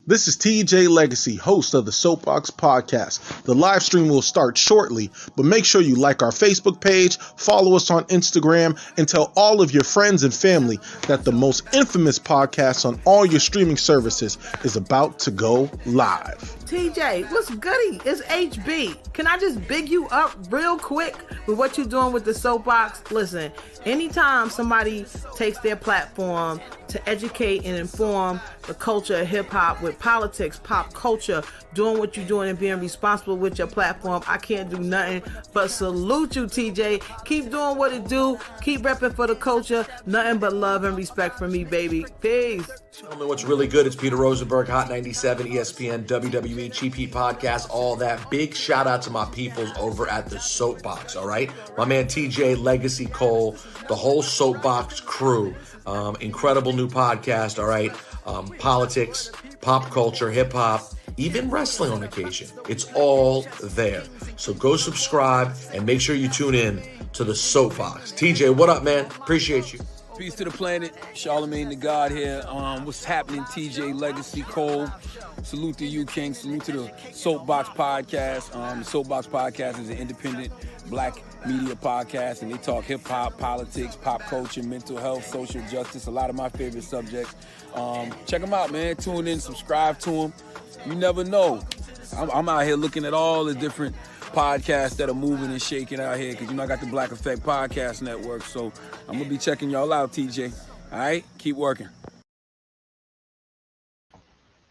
This is TJ Legacy, host of the Soapboxx Podcast. The live stream will start shortly, but make sure you like our Facebook page, follow us on Instagram, and tell all of your friends and family that the most infamous podcast on all your streaming services is about to go live. TJ, what's goody? It's HB. Can I just big you up real quick with what you're doing with the Soapboxx? Listen, anytime somebody takes their platform to educate and inform the culture of hip-hop with politics, pop culture, doing what you're doing and being responsible with your platform, I can't do nothing but salute you, TJ. Keep doing what it do. Keep repping for the culture. Nothing but love and respect from me, baby. Peace. Gentlemen, what's really good? It's Peter Rosenberg, Hot 97, ESPN, WWE, GP Podcast, all that. Big shout out to my peoples over at the Soapboxx, all right? My man TJ, Legacy Cole, the whole Soapboxx crew. Incredible new podcast, all right? Politics, pop culture, hip hop, even wrestling on occasion. It's all there. So go subscribe and make sure you tune in to the Soapboxx. TJ, what up, man? Appreciate you. Peace to the planet. Charlemagne the God here. What's happening, TJ Legacy Cole? Salute to you, King. Salute to the Soapboxx Podcast. The Soapboxx Podcast is an independent black media podcast, and they talk hip-hop, politics, pop culture, mental health, social justice, a lot of my favorite subjects. Check them out, man. Tune in, subscribe to them. You never know. I'm out here looking at all the different podcasts that are moving and shaking out here, because, I got the Black Effect Podcast Network, so I'm going to be checking y'all out, TJ. All right? Keep working.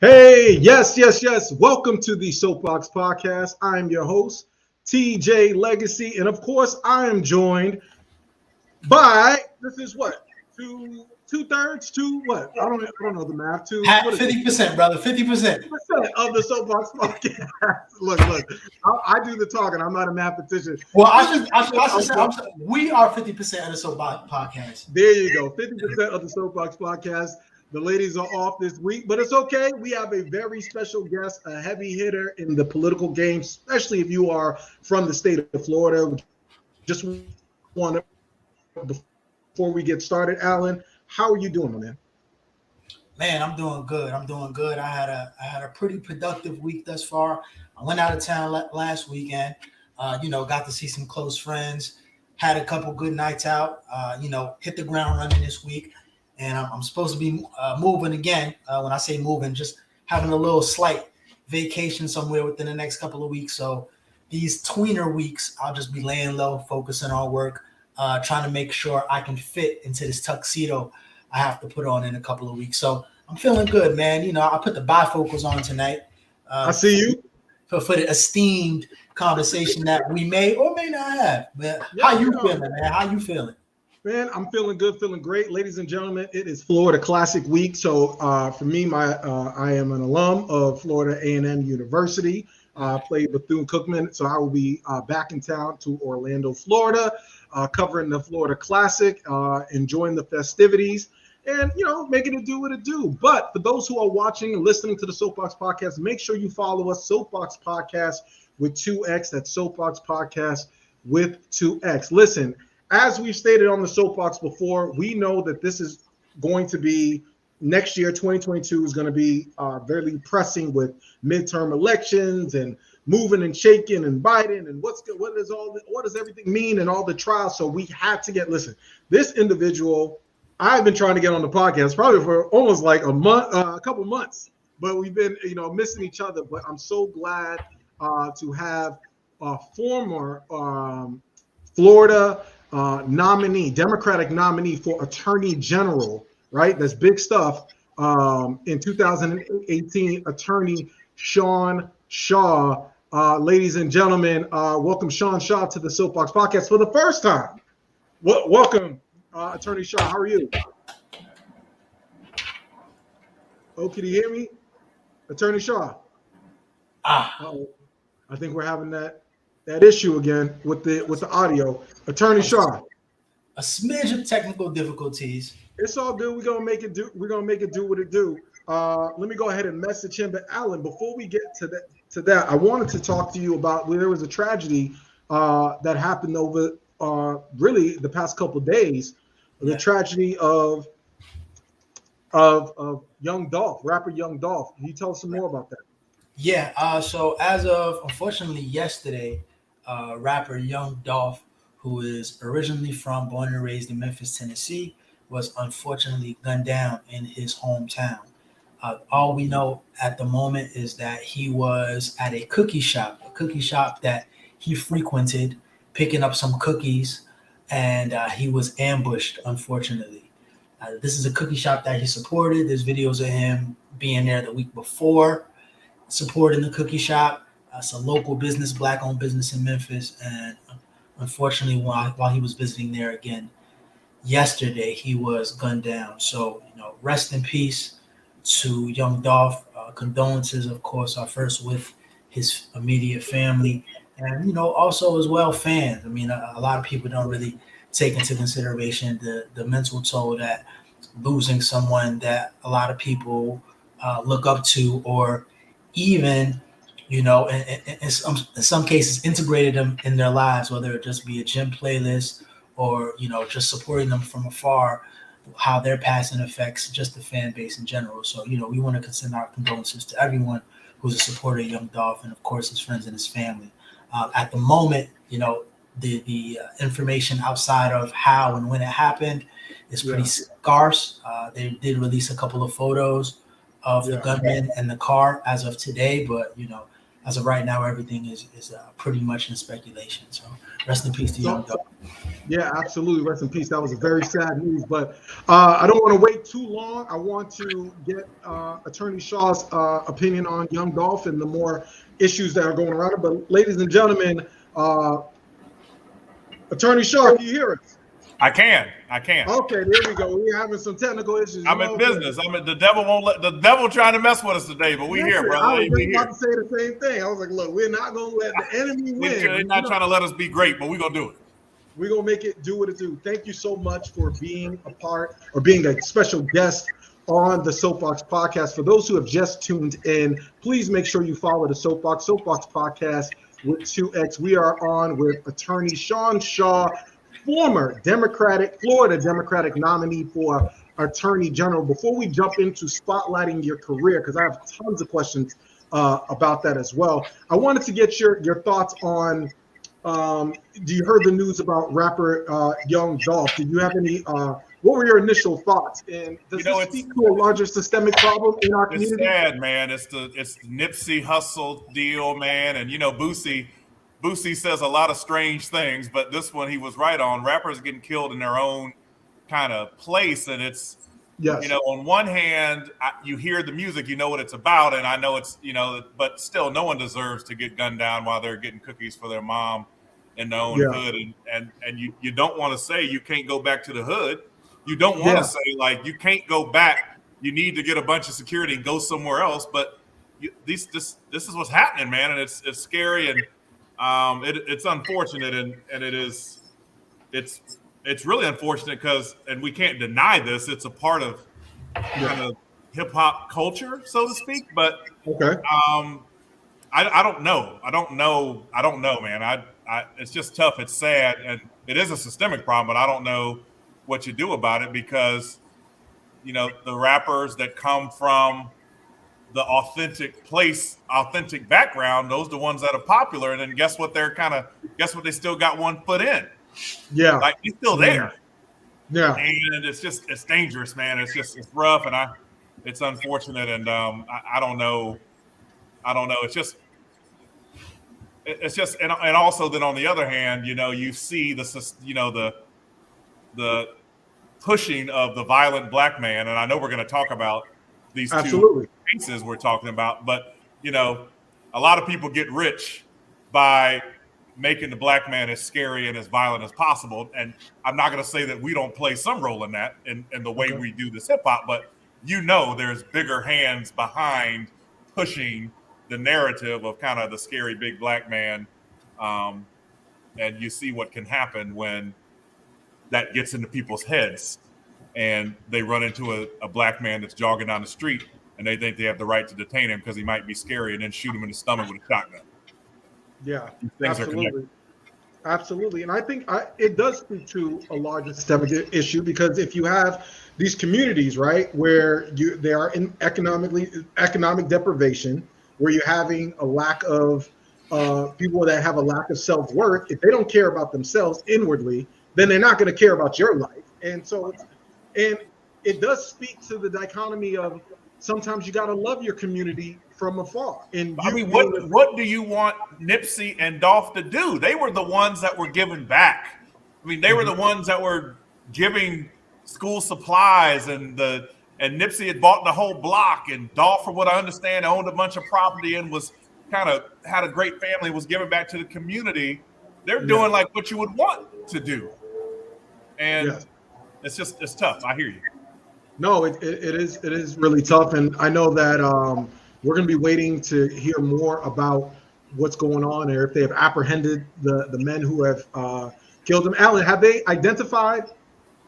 Hey, yes. Welcome to the Soapboxx Podcast. I'm your host, TJ Legacy, and of course, I am joined by, this is what, two-thirds to what? I don't know the math. 50%, brother. 50% of the Soapboxx Podcast. Look. I do the talking. I'm not a mathematician. Well, I should say we are 50% of the Soapboxx Podcast. There you go. 50% of the Soapboxx Podcast. The ladies are off this week, but it's okay. We have a very special guest, a heavy hitter in the political game, especially if you are from the state of Florida. Just want to, before we get started, Alan, how are you doing, my man? Man, I'm doing good. I had a pretty productive week thus far. I went out of town last weekend. Got to see some close friends. Had a couple good nights out. Hit the ground running this week. And I'm supposed to be moving again. When I say moving, just having a little slight vacation somewhere within the next couple of weeks. So these tweener weeks, I'll just be laying low, focusing on work, trying to make sure I can fit into this tuxedo I have to put on in a couple of weeks. So I'm feeling good, man. I put the bifocals on tonight. I see you. For the esteemed conversation that we may or may not have. But how you feeling, man? How you feeling? Man, I'm feeling good, feeling great. Ladies and gentlemen, it is Florida Classic Week. So for me, I am an alum of Florida A&M University. Played Bethune-Cookman. So I will be back in town to Orlando, Florida, covering the Florida Classic, enjoying the festivities, and, making it do what it do. But for those who are watching and listening to the Soapboxx Podcast, make sure you follow us, Soapboxx Podcast with 2X. That's Soapboxx Podcast with 2X. Listen, as we've stated on the Soapboxx before, we know that this is going to be next year, 2022 is going to be very pressing with midterm elections and moving and shaking and Biden and what does everything mean and all the trials. So we had to listen, this individual, I've been trying to get on the podcast probably for almost like a month, a couple months, but we've been, missing each other. But I'm so glad to have a former Florida nominee, Democratic nominee for Attorney General, right? That's big stuff. In 2018, Attorney Sean Shaw. Ladies and gentlemen, welcome Sean Shaw to the Soapboxx Podcast for the first time. Welcome, Attorney Shaw. How are you? Oh, can you hear me? Attorney Shaw. I think we're having that issue again with the audio. Attorney Shaw. A smidge of technical difficulties. It's all good. We're gonna make it do what it do. Let me go ahead and message him. But Alan, before we get to that, I wanted to talk to you about where there was a tragedy that happened over really the past couple of days. The tragedy of of Young Dolph, rapper Young Dolph. Can you tell us some more about that? Yeah. So as of unfortunately yesterday, rapper Young Dolph, who is originally born and raised in Memphis, Tennessee, was unfortunately gunned down in his hometown. All we know at the moment is that he was at a cookie shop that he frequented, picking up some cookies, and he was ambushed, unfortunately. This is a cookie shop that he supported. There's videos of him being there the week before, supporting the cookie shop. It's a local business, black-owned business in Memphis, and unfortunately, while he was visiting there again yesterday, he was gunned down. So, rest in peace to Young Dolph. Condolences, of course, are first with his immediate family, and also as well fans. I mean, a lot of people don't really take into consideration the mental toll that losing someone that a lot of people look up to, or even in some cases integrated them in their lives, whether it just be a gym playlist or just supporting them from afar. How their passing affects just the fan base in general. So, we want to send our condolences to everyone who's a supporter of Young Dolph, and of course his friends and his family. At the moment, the information outside of how and when it happened is pretty scarce. They did release a couple of photos of the gunman and the car as of today, but as of right now, everything is pretty much in speculation. So rest in peace to Young Dolph. Yeah, absolutely. Rest in peace. That was a very sad news, but I don't want to wait too long. I want to get Attorney Shaw's opinion on Young Dolph and the more issues that are going around it. But ladies and gentlemen, Attorney Shaw, can you hear us? I can. Okay, there we go. We're having some technical issues. I'm in business. The devil won't let the devil trying to mess with us today, but we here, brother. I was about to say the same thing. I was like, look, we're not gonna let the enemy win. They're not trying to let us be great, but we're gonna do it. We're gonna make it do what it do. Thank you so much for being a part or being a special guest on the Soapboxx Podcast. For those who have just tuned in, please make sure you follow the Soapboxx Podcast with 2X. We are on with Attorney Sean Shaw, former Florida Democratic nominee for Attorney General. Before we jump into spotlighting your career, because I have tons of questions about that as well, I wanted to get your thoughts on, do you heard the news about rapper Young Dolph? Did you have any, what were your initial thoughts? And does this speak to a larger systemic problem in our community? It's sad, man. It's the Nipsey Hussle deal, man. And, Boosie says a lot of strange things, but this one he was right on. Rappers getting killed in their own kind of place. And it's, on one hand, you hear the music, you know what it's about. And I know it's, but still no one deserves to get gunned down while they're getting cookies for their mom in their own hood. And you don't want to say you can't go back to the hood. You don't want to say you can't go back. You need to get a bunch of security and go somewhere else. But this is what's happening, man. And it's scary. And it's unfortunate, and it's really unfortunate because, and we can't deny this, it's a part of kind of hip hop culture, so to speak. But I don't know, man. It's just tough. It's sad, and it is a systemic problem. But I don't know what you do about it because the rappers that come from the authentic background, those are the ones that are popular. And then guess what they still got one foot in. Yeah. Like he's still there. Yeah. And it's dangerous, man. It's rough. And it's unfortunate. And I don't know. It's just, and also then on the other hand, you see the pushing of the violent black man. And I know we're going to talk about these two cases we're talking about, but a lot of people get rich by making the black man as scary and as violent as possible. And I'm not going to say that we don't play some role in that in the way we do this hip hop, but there's bigger hands behind pushing the narrative of kind of the scary big black man. And you see what can happen when that gets into people's heads and they run into a black man that's jogging down the street and they think they have the right to detain him because he might be scary and then shoot him in the stomach with a shotgun. Yeah, absolutely. Absolutely. And I think it does speak to a larger systemic issue, because if you have these communities, right, where they are in economic deprivation, where you're having a lack of people that have a lack of self-worth, if they don't care about themselves inwardly, then they're not going to care about your life. And so, and it does speak to the dichotomy of sometimes you got to love your community from afar. And I mean, what do you want Nipsey and Dolph to do? They were the ones that were giving back. I mean, they were the ones that were giving school supplies, and Nipsey had bought the whole block, and Dolph, from what I understand, owned a bunch of property and was kind of had a great family, was giving back to the community. They're doing like what you would want to do. And it's tough. I hear you. No, it is really tough. And I know that we're going to be waiting to hear more about what's going on, or if they have apprehended the men who have killed him. Alan, have they identified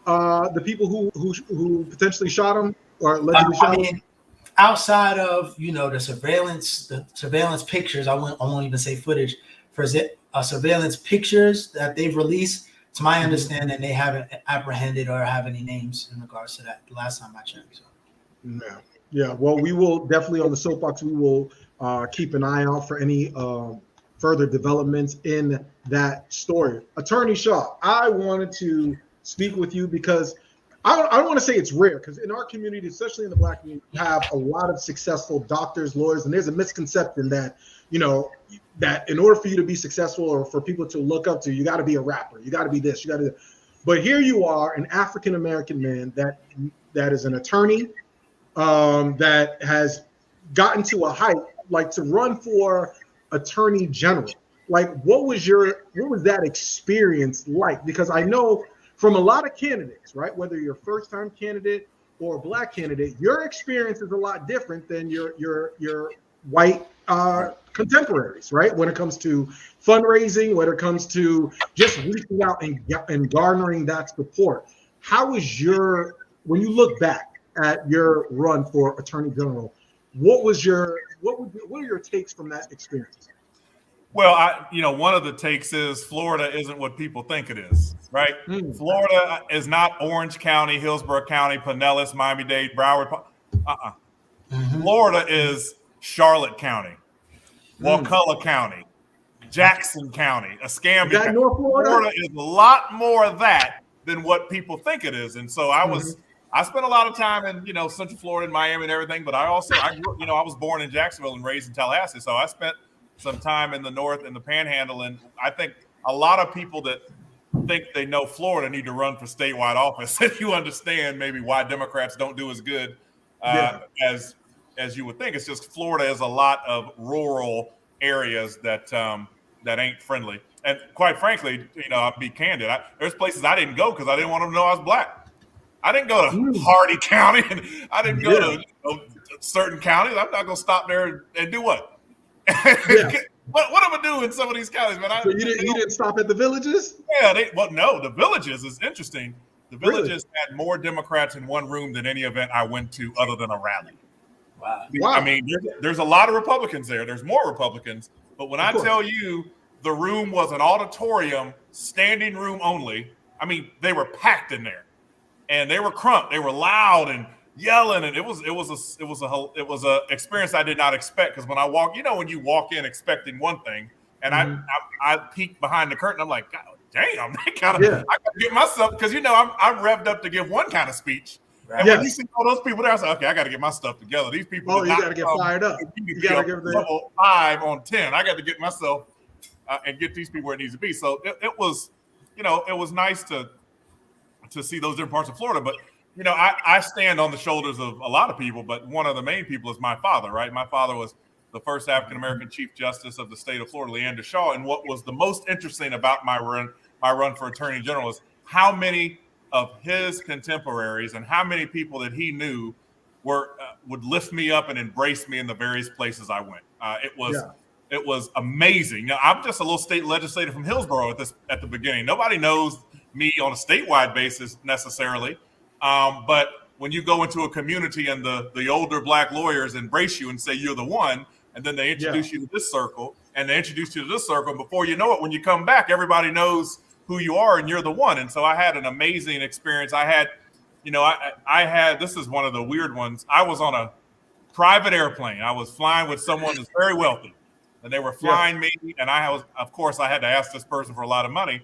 the people who potentially shot him or allegedly shot him? Outside of the surveillance pictures, I won't even say footage, for surveillance pictures that they've released. To my understanding, they haven't apprehended or have any names in regards to that. The last time I checked. So. Yeah. Well, we will definitely, on the Soapbox, we will keep an eye out for any further developments in that story. Attorney Shaw, I wanted to speak with you because I don't want to say it's rare, because in our community, especially in the Black community, we have a lot of successful doctors, lawyers, and there's a misconception that that in order for you to be successful or for people to look up to, you got to be a rapper, you got to be this, you got to. But here you are, an African American man that is an attorney, that has gotten to a height like to run for attorney general. Like, what was that experience like? Because I know from a lot of candidates, right, whether you're a first-time candidate or a Black candidate, your experience is a lot different than your white contemporaries, right? When it comes to fundraising, when it comes to just reaching out and garnering that support. How is when you look back at your run for attorney general, what are your takes from that experience? Well, one of the takes is Florida isn't what people think it is, right? Florida is not Orange County, Hillsborough County, Pinellas, Miami-Dade, Broward. Florida is Charlotte County, Wakulla County, Jackson County, Escambia County. North Florida is a lot more of that than what people think it is. And so I spent a lot of time in, Central Florida and Miami and everything, but I was born in Jacksonville and raised in Tallahassee. So I spent some time in the North and the Panhandle. And I think a lot of people that think they know Florida need to run for statewide office. If you understand maybe why Democrats don't do as good as you would think. It's just Florida is a lot of rural areas that ain't friendly. And quite frankly, I'll be candid. There's places I didn't go because I didn't want them to know I was Black. I didn't go to Hardy County, and I didn't go to certain counties. I'm not going to stop there and do what? What am I doing in some of these counties, man? So you didn't stop at the villages? Yeah, no, the villages is interesting. The villages had more Democrats in one room than any event I went to other than a rally. Wow. I mean, there's a lot of Republicans there. There's more Republicans. But when I tell you the room was an auditorium, standing room only, I mean, they were packed in there. And they were crump. They were loud and yelling, and it was a experience I did not expect. Because when I walk, when you walk in expecting one thing, and I peek behind the curtain, I'm like, God damn, I gotta get myself, because I'm revved up to give one kind of speech. Right. And when you see all those people there, I was like, okay, I got to get my stuff together. These people, you got to get fired up. You got to give them 5 on 10. I got to get myself and get these people where it needs to be. So it was nice to see those different parts of Florida. But, I stand on the shoulders of a lot of people, but one of the main people is my father, right? My father was the first African-American Chief Justice of the state of Florida, Leander Shaw. And what was the most interesting about my run for Attorney General is how many of his contemporaries and how many people that he knew would lift me up and embrace me in the various places I went. It was amazing. Now, I'm just a little state legislator from Hillsborough at the beginning. Nobody knows me on a statewide basis necessarily, but when you go into a community and the older Black lawyers embrace you and say you're the one, and then they introduce you to this circle, and they introduce you to this circle. And before you know it, when you come back, everybody knows who you are and you're the one. And so I had an amazing experience. I had, this is one of the weird ones. I was on a private airplane. I was flying with someone that's very wealthy, and they were flying me. And I had to ask this person for a lot of money.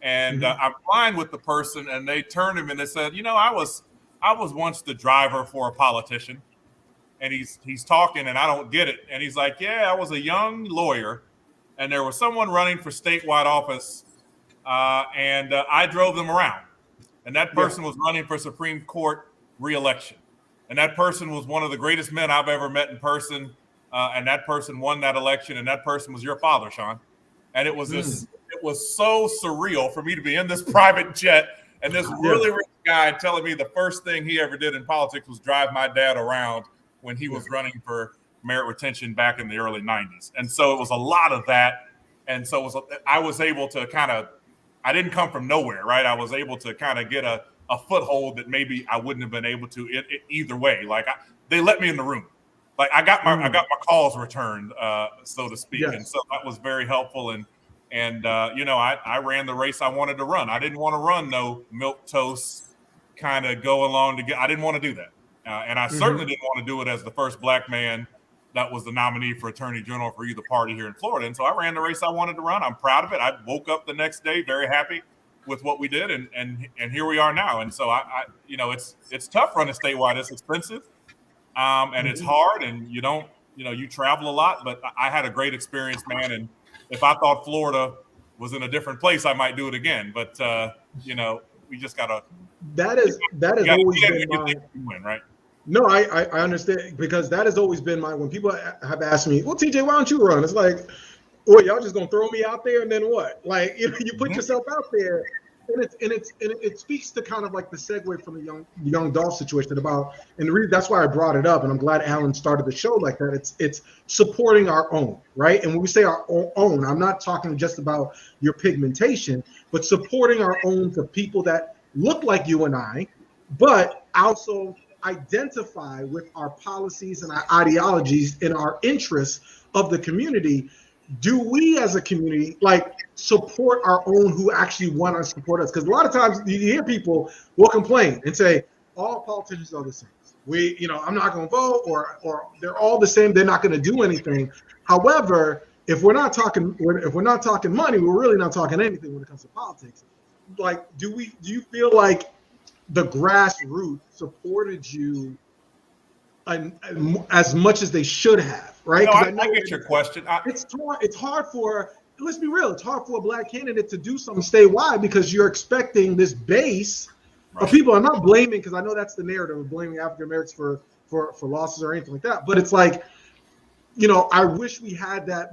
And I'm flying with the person, and they turned to me and they said, I was once the driver for a politician. And he's talking, and I don't get it. And he's like, yeah, I was a young lawyer, and there was someone running for statewide office, and I drove them around. And that person was running for Supreme Court re-election. And that person was one of the greatest men I've ever met in person. And that person won that election, and that person was your father, Sean. And it was it was so surreal for me to be in this private jet and this really rich guy telling me the first thing he ever did in politics was drive my dad around when he was running for merit retention back in the early 90s. And so it was a lot of that. And so I was able to I didn't come from nowhere, right? I was able to kind of get a foothold that maybe I wouldn't have been able to either way. Like they let me in the room. Like I got my calls returned, so to speak. Yes. And so that was very helpful. And I ran the race I wanted to run. I didn't want to run no milquetoast kind of go along I didn't want to do that. And I certainly didn't want to do it as the first black man that was the nominee for Attorney General for either party here in Florida. And so I ran the race I wanted to run. I'm proud of it. I woke up the next day very happy with what we did, and here we are now. And so it's tough running statewide. It's expensive, and it's hard, and you travel a lot. But I had a great experience, man. And if I thought Florida was in a different place, I might do it again. But we just gotta. That has always been my win, right? No, I understand, because that has always been when people have asked me, well, TJ, why don't you run? It's like, well, y'all just gonna throw me out there and then what? Like, you put yourself out there, and it speaks to kind of like the segue from the young Dolph situation about, and the reason that's why I brought it up, and I'm glad Alan started the show like that. It's supporting our own, right? And when we say our own, I'm not talking just about your pigmentation, but supporting our own for people that look like you and I, but also identify with our policies and our ideologies and our interests of the community. Do we as a community support our own who actually want to support us? Because a lot of times you hear people will complain and say all politicians are the same. I'm not going to vote, or they're all the same. They're not going to do anything. However, if we're not talking money, we're really not talking anything when it comes to politics. Do you feel like the grassroots supported you as much as they should have, right? No, I get your question. It's hard for, let's be real, it's hard for a black candidate to do something statewide because you're expecting this base of people. I'm not blaming, because I know that's the narrative of blaming African Americans for losses or anything like that. But it's like, I wish we had that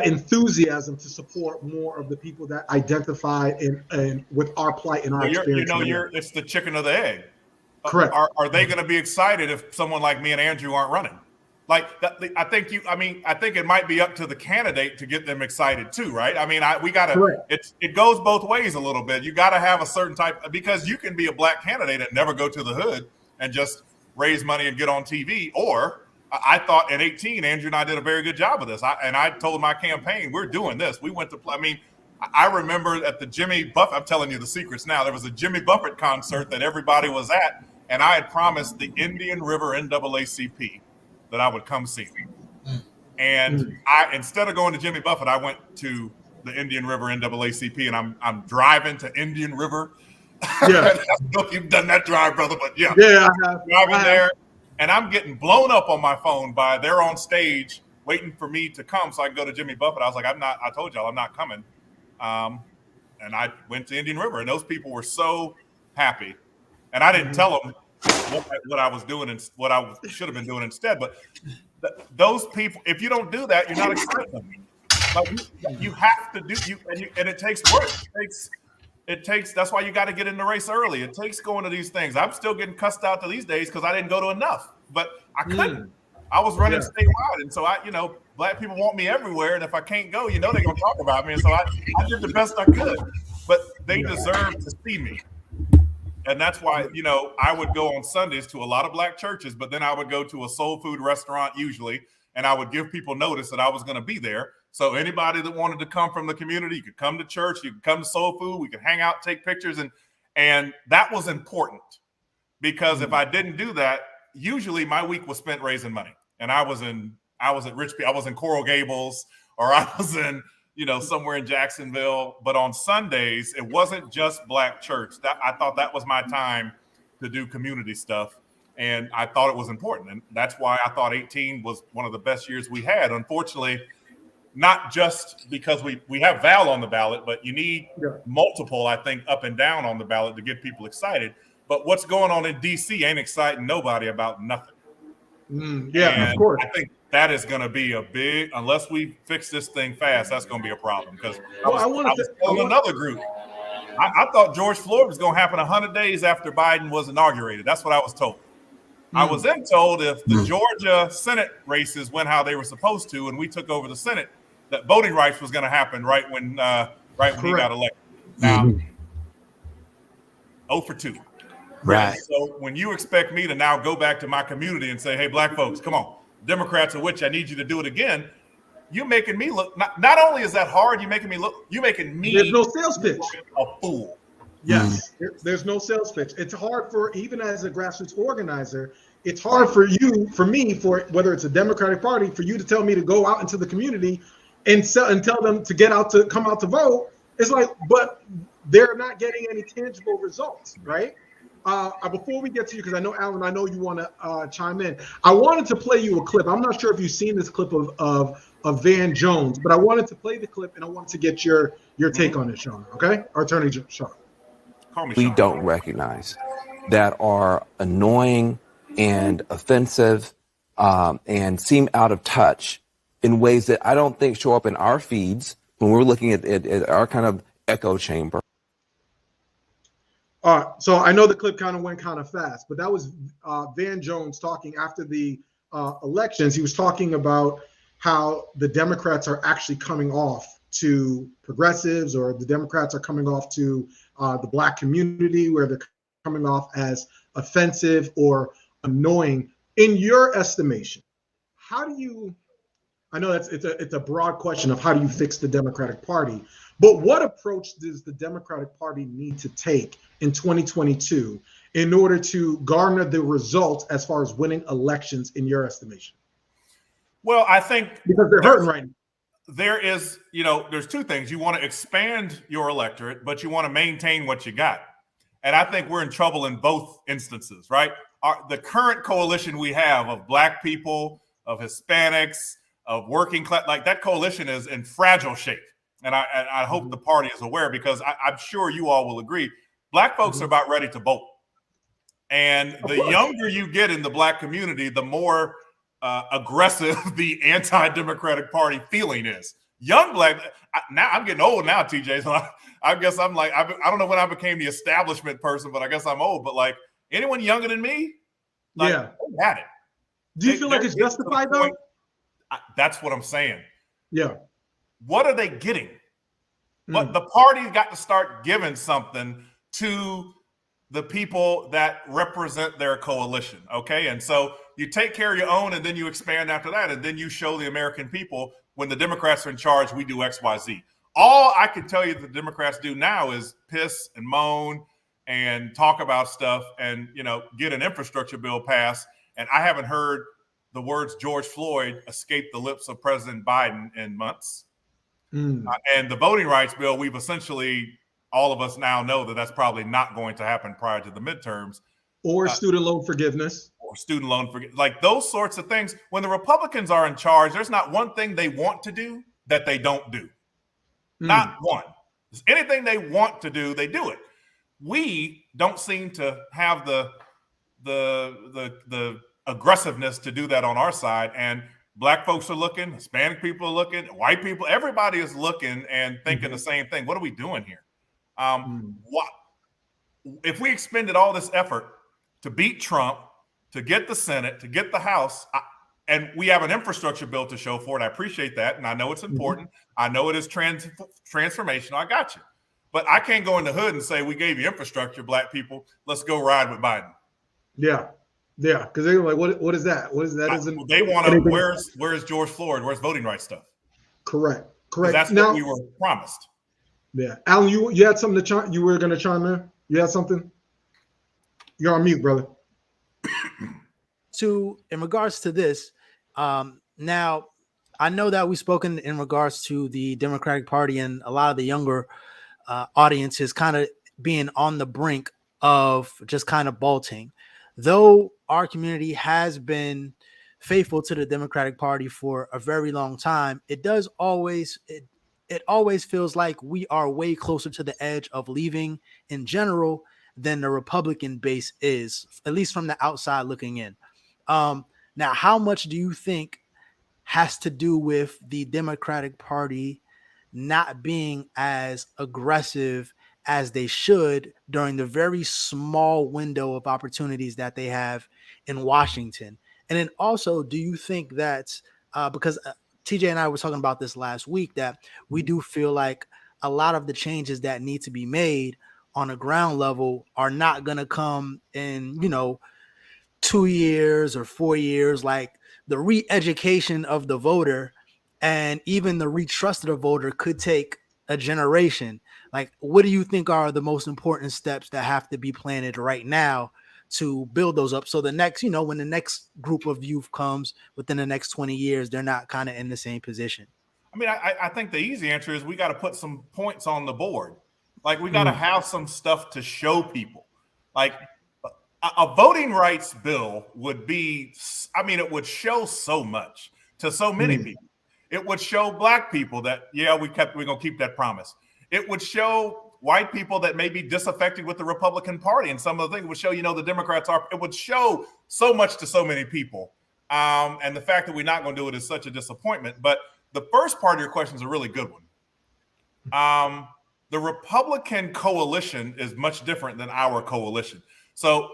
enthusiasm to support more of the people that identify and with our plight and our experience. It's the chicken or the egg. Correct. Are they going to be excited if someone like me and Andrew aren't running? I think it might be up to the candidate to get them excited too, right? I mean, we got to. It goes both ways a little bit. You got to have a certain type, because you can be a black candidate and never go to the hood and just raise money and get on TV. Or I thought at 18, Andrew and I did a very good job of this. I told my campaign, we're doing this. We went to play. I mean, I remember at the Jimmy Buffett, I'm telling you the secrets now, there was a Jimmy Buffett concert that everybody was at, and I had promised the Indian River NAACP that I would come see. And instead of going to Jimmy Buffett, I went to the Indian River NAACP, and I'm driving to Indian River. Yeah. I don't know if you've done that drive, brother, but yeah. Yeah, I have. Driving there, and I'm getting blown up on my phone by they're on stage waiting for me to come so I can go to Jimmy Buffett. I was like, I told y'all I'm not coming. And I went to Indian River, and those people were so happy. And I didn't tell them what I was doing and what I should have been doing instead. But those people, if you don't do that, you're not excited. You have to do and it takes work. It takes. That's why you got to get in the race early. It takes going to these things. I'm still getting cussed out to these days because I didn't go to enough. But I couldn't. I was running statewide, and so black people want me everywhere. And if I can't go, they're gonna talk about me. And so I did the best I could. But they deserve to see me. And that's why, I would go on Sundays to a lot of black churches, but then I would go to a soul food restaurant usually, and I would give people notice that I was going to be there. So anybody that wanted to come from the community, you could come to church, you could come to Soul Food, we could hang out, take pictures, and that was important because if I didn't do that, usually my week was spent raising money, and I was in Coral Gables, or I was in somewhere in Jacksonville. But on Sundays, it wasn't just Black church. That I thought that was my time to do community stuff, and I thought it was important, and that's why I thought 18 was one of the best years we had. Unfortunately, not just because we have Val on the ballot, but you need multiple, I think, up and down on the ballot to get people excited. But what's going on in D.C. ain't exciting nobody about nothing. Of course. I think that is going to be a big, unless we fix this thing fast, that's going to be a problem. Because I was telling another group, I thought George Floyd was going to happen 100 days after Biden was inaugurated. That's what I was told. I was then told if the Georgia Senate races went how they were supposed to, and we took over the Senate, that voting rights was going to happen right when he got elected. Now, 0 for 2. Right. So when you expect me to now go back to my community and say, hey, Black folks, come on, Democrats of which I need you to do it again, you're making me look, not only is that hard, you're making me there's no sales pitch. A fool. Yes, there's no sales pitch. It's hard even as a grassroots organizer, it's hard for me, whether it's a Democratic Party, for you to tell me to go out into the community and tell them to come out to vote. It's like, but they're not getting any tangible results, right? Before we get to you, because I know, Alan, I know you want to chime in. I wanted to play you a clip. I'm not sure if you've seen this clip of Van Jones, but I wanted to play the clip and I wanted to get your take on it, Sean. Okay, our Attorney Sean. Call me we Sean. don't recognize that are annoying and offensive and seem out of touch in ways that I don't think show up in our feeds when we're looking at our kind of echo chamber. So I know the clip kind of went kind of fast, but that was Van Jones talking after the elections. He was talking about how the Democrats are actually coming off to progressives, or the Democrats are coming off to the Black community, where they're coming off as offensive or annoying. In your estimation, how do you? I know it's a broad question of how do you fix the Democratic Party, but what approach does the Democratic Party need to take in 2022 in order to garner the results as far as winning elections, in your estimation? Well, I think because they're hurting right now. There is, there's two things. You want to expand your electorate, but you want to maintain what you got. And I think we're in trouble in both instances, right? The current coalition we have of Black people, of Hispanics, of working class, like that coalition is in fragile shape. And I hope the party is aware, because I'm sure you all will agree. Black folks are about ready to vote. And the younger you get in the Black community, the more aggressive the anti-Democratic Party feeling is. Young Black, now I'm getting old now, TJ. So I guess I'm like, I don't know when I became the establishment person, but I guess I'm old. But like anyone younger than me, they had it. Do you feel like it's justified though? That's what I'm saying. Yeah. What are they getting? But the party's got to start giving something to the people that represent their coalition. Okay. And so you take care of your own, and then you expand after that. And then you show the American people, when the Democrats are in charge, we do X, Y, Z. All I can tell you the Democrats do now is piss and moan and talk about stuff and, get an infrastructure bill passed. And I haven't heard the words George Floyd escape the lips of President Biden in months. And the voting rights bill, we've essentially, all of us now know that that's probably not going to happen prior to the midterms. Or student loan forgiveness. Like those sorts of things. When the Republicans are in charge, there's not one thing they want to do that they don't do. Not one. Anything they want to do, they do it. We don't seem to have the aggressiveness to do that on our side. And Black folks are looking, Hispanic people are looking, white people, everybody is looking and thinking the same thing. What are we doing here? What if we expended all this effort to beat Trump, to get the Senate, to get the House, and we have an infrastructure bill to show for it? I appreciate that, and I know it's important. I know it is transformational. I got you. But I can't go in the hood and say, we gave you infrastructure, Black people, let's go ride with Biden. Yeah. Yeah, because they were like, what is that? What is that? Isn't they want to? Where's George Floyd? Where's voting rights stuff? Correct. That's now, what we were promised. Yeah, Alan, you had something to you were going to chime in. You had something. You're on mute, brother. In regards to this, now I know that we've spoken in regards to the Democratic Party and a lot of the younger audiences kind of being on the brink of just kind of bolting. Though our community has been faithful to the Democratic Party for a very long time, it always feels like we are way closer to the edge of leaving in general than the Republican base is, at least from the outside looking in. Now, how much do you think has to do with the Democratic Party not being as aggressive as they should during the very small window of opportunities that they have in Washington? And then also, do you think that because TJ and I were talking about this last week, that we do feel like a lot of the changes that need to be made on a ground level are not going to come in, 2 years or 4 years, like the re-education of the voter and even the retrust of the voter could take a generation. Like, what do you think are the most important steps that have to be planted right now to build those up? So the next, when the next group of youth comes within the next 20 years, they're not kind of in the same position. I mean, I think the easy answer is we got to put some points on the board. Like, we got to have some stuff to show people. Like, a voting rights bill would be, it would show so much to so many people. It would show Black people that, we're going to keep that promise. It would show white people that may be disaffected with the Republican Party, and some of the things would show, the Democrats are. It would show so much to so many people. And the fact that we're not going to do it is such a disappointment. But the first part of your question is a really good one. The Republican coalition is much different than our coalition. So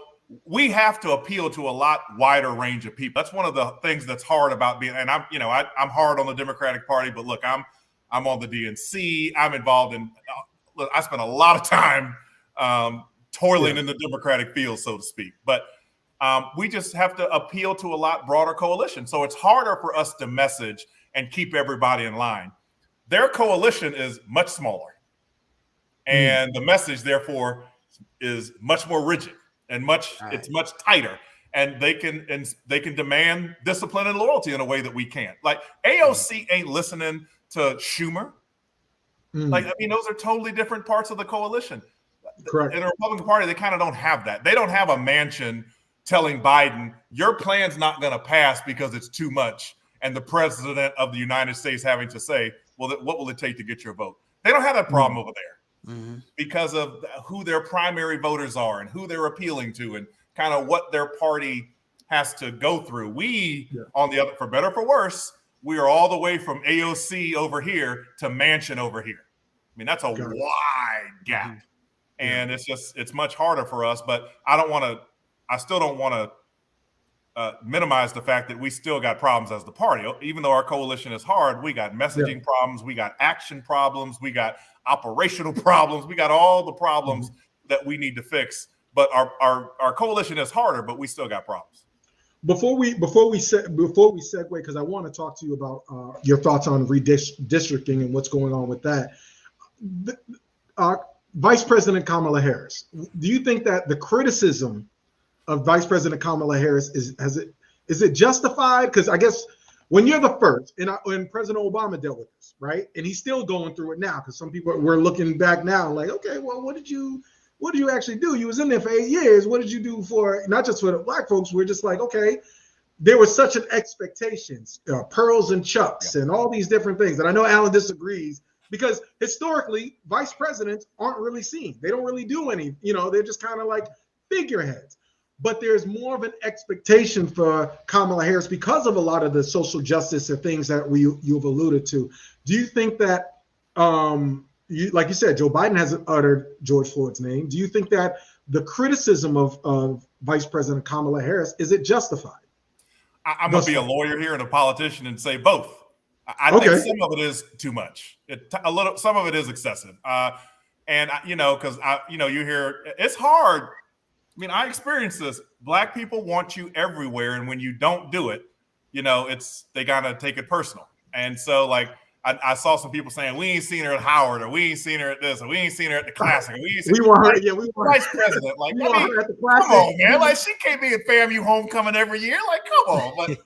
we have to appeal to a lot wider range of people. That's one of the things that's hard about being, and I'm hard on the Democratic Party, but look, I'm on the DNC. I'm involved in, I spent a lot of time toiling in the Democratic field, so to speak. But we just have to appeal to a lot broader coalition. So it's harder for us to message and keep everybody in line. Their coalition is much smaller. And the message, therefore, is much more rigid and it's much tighter. And they can demand discipline and loyalty in a way that we can't. Like, AOC ain't listening to Schumer. Those are totally different parts of the coalition. Correct. In the Republican Party, they kind of don't have that. They don't have a mansion telling Biden, your plan's not going to pass because it's too much. And the president of the United States having to say, well, what will it take to get your vote? They don't have that problem over there because of who their primary voters are and who they're appealing to and kind of what their party has to go through. We, on the other, for better or for worse, we are all the way from AOC over here to Manchin over here. I mean, that's a wide gap. And it's much harder for us, but I still don't want to minimize the fact that we still got problems as the party. Even though our coalition is hard, we got messaging problems, we got action problems, we got operational problems, we got all the problems that we need to fix. But our coalition is harder, but we still got problems. Before we segue, because I want to talk to you about your thoughts on redistricting and what's going on with that. Vice President Kamala Harris, do you think that the criticism of Vice President Kamala Harris is it justified? Because I guess when you're the first, and President Obama dealt with this, right? And he's still going through it now, because some people were looking back now like, okay, well, what did you actually do? You was in there for 8 years. What did you do for, not just for the Black folks? We're just like, okay, there was such an expectations, pearls and chucks and all these different things. And I know Alan disagrees, because historically, vice presidents aren't really seen. They don't really do any, they're just kind of like figureheads. But there's more of an expectation for Kamala Harris because of a lot of the social justice and things that you've alluded to. Do you think that, like you said, Joe Biden hasn't uttered George Floyd's name. Do you think that the criticism of Vice President Kamala Harris, is it justified? I'm going to be a lawyer here and a politician and say both. I think some of it is too much. Some of it is excessive. Because you hear it's hard I mean, I experienced this. Black people want you everywhere, and when you don't do it, they gotta take it personal. And so, like, I saw some people saying, we ain't seen her at Howard, or we ain't seen her at this, or we ain't seen her at the Classic. We want her, we want Vice President. Like, come on, man. Like, she can't be at FAMU homecoming every year. Like, come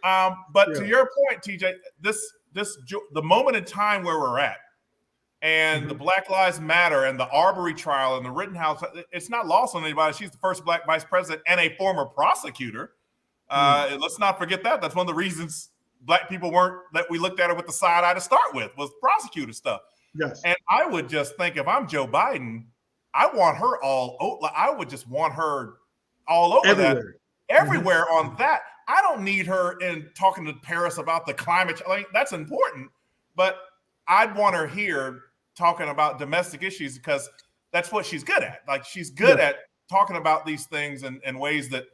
on. But to your point, TJ, the moment in time where we're at, and the Black Lives Matter and the Arbery trial and the Rittenhouse, it's not lost on anybody. She's the first Black vice president and a former prosecutor. Let's not forget that. That's one of the reasons Black people we looked at her with the side eye to start with, was prosecutor stuff. Yes. And I would just think, if I'm Joe Biden, I want her I would just want her all over everywhere on that. I don't need her in talking to Paris about the climate. Like, that's important, but I'd want her here talking about domestic issues, because that's what she's good at. Like, she's good at talking about these things in ways that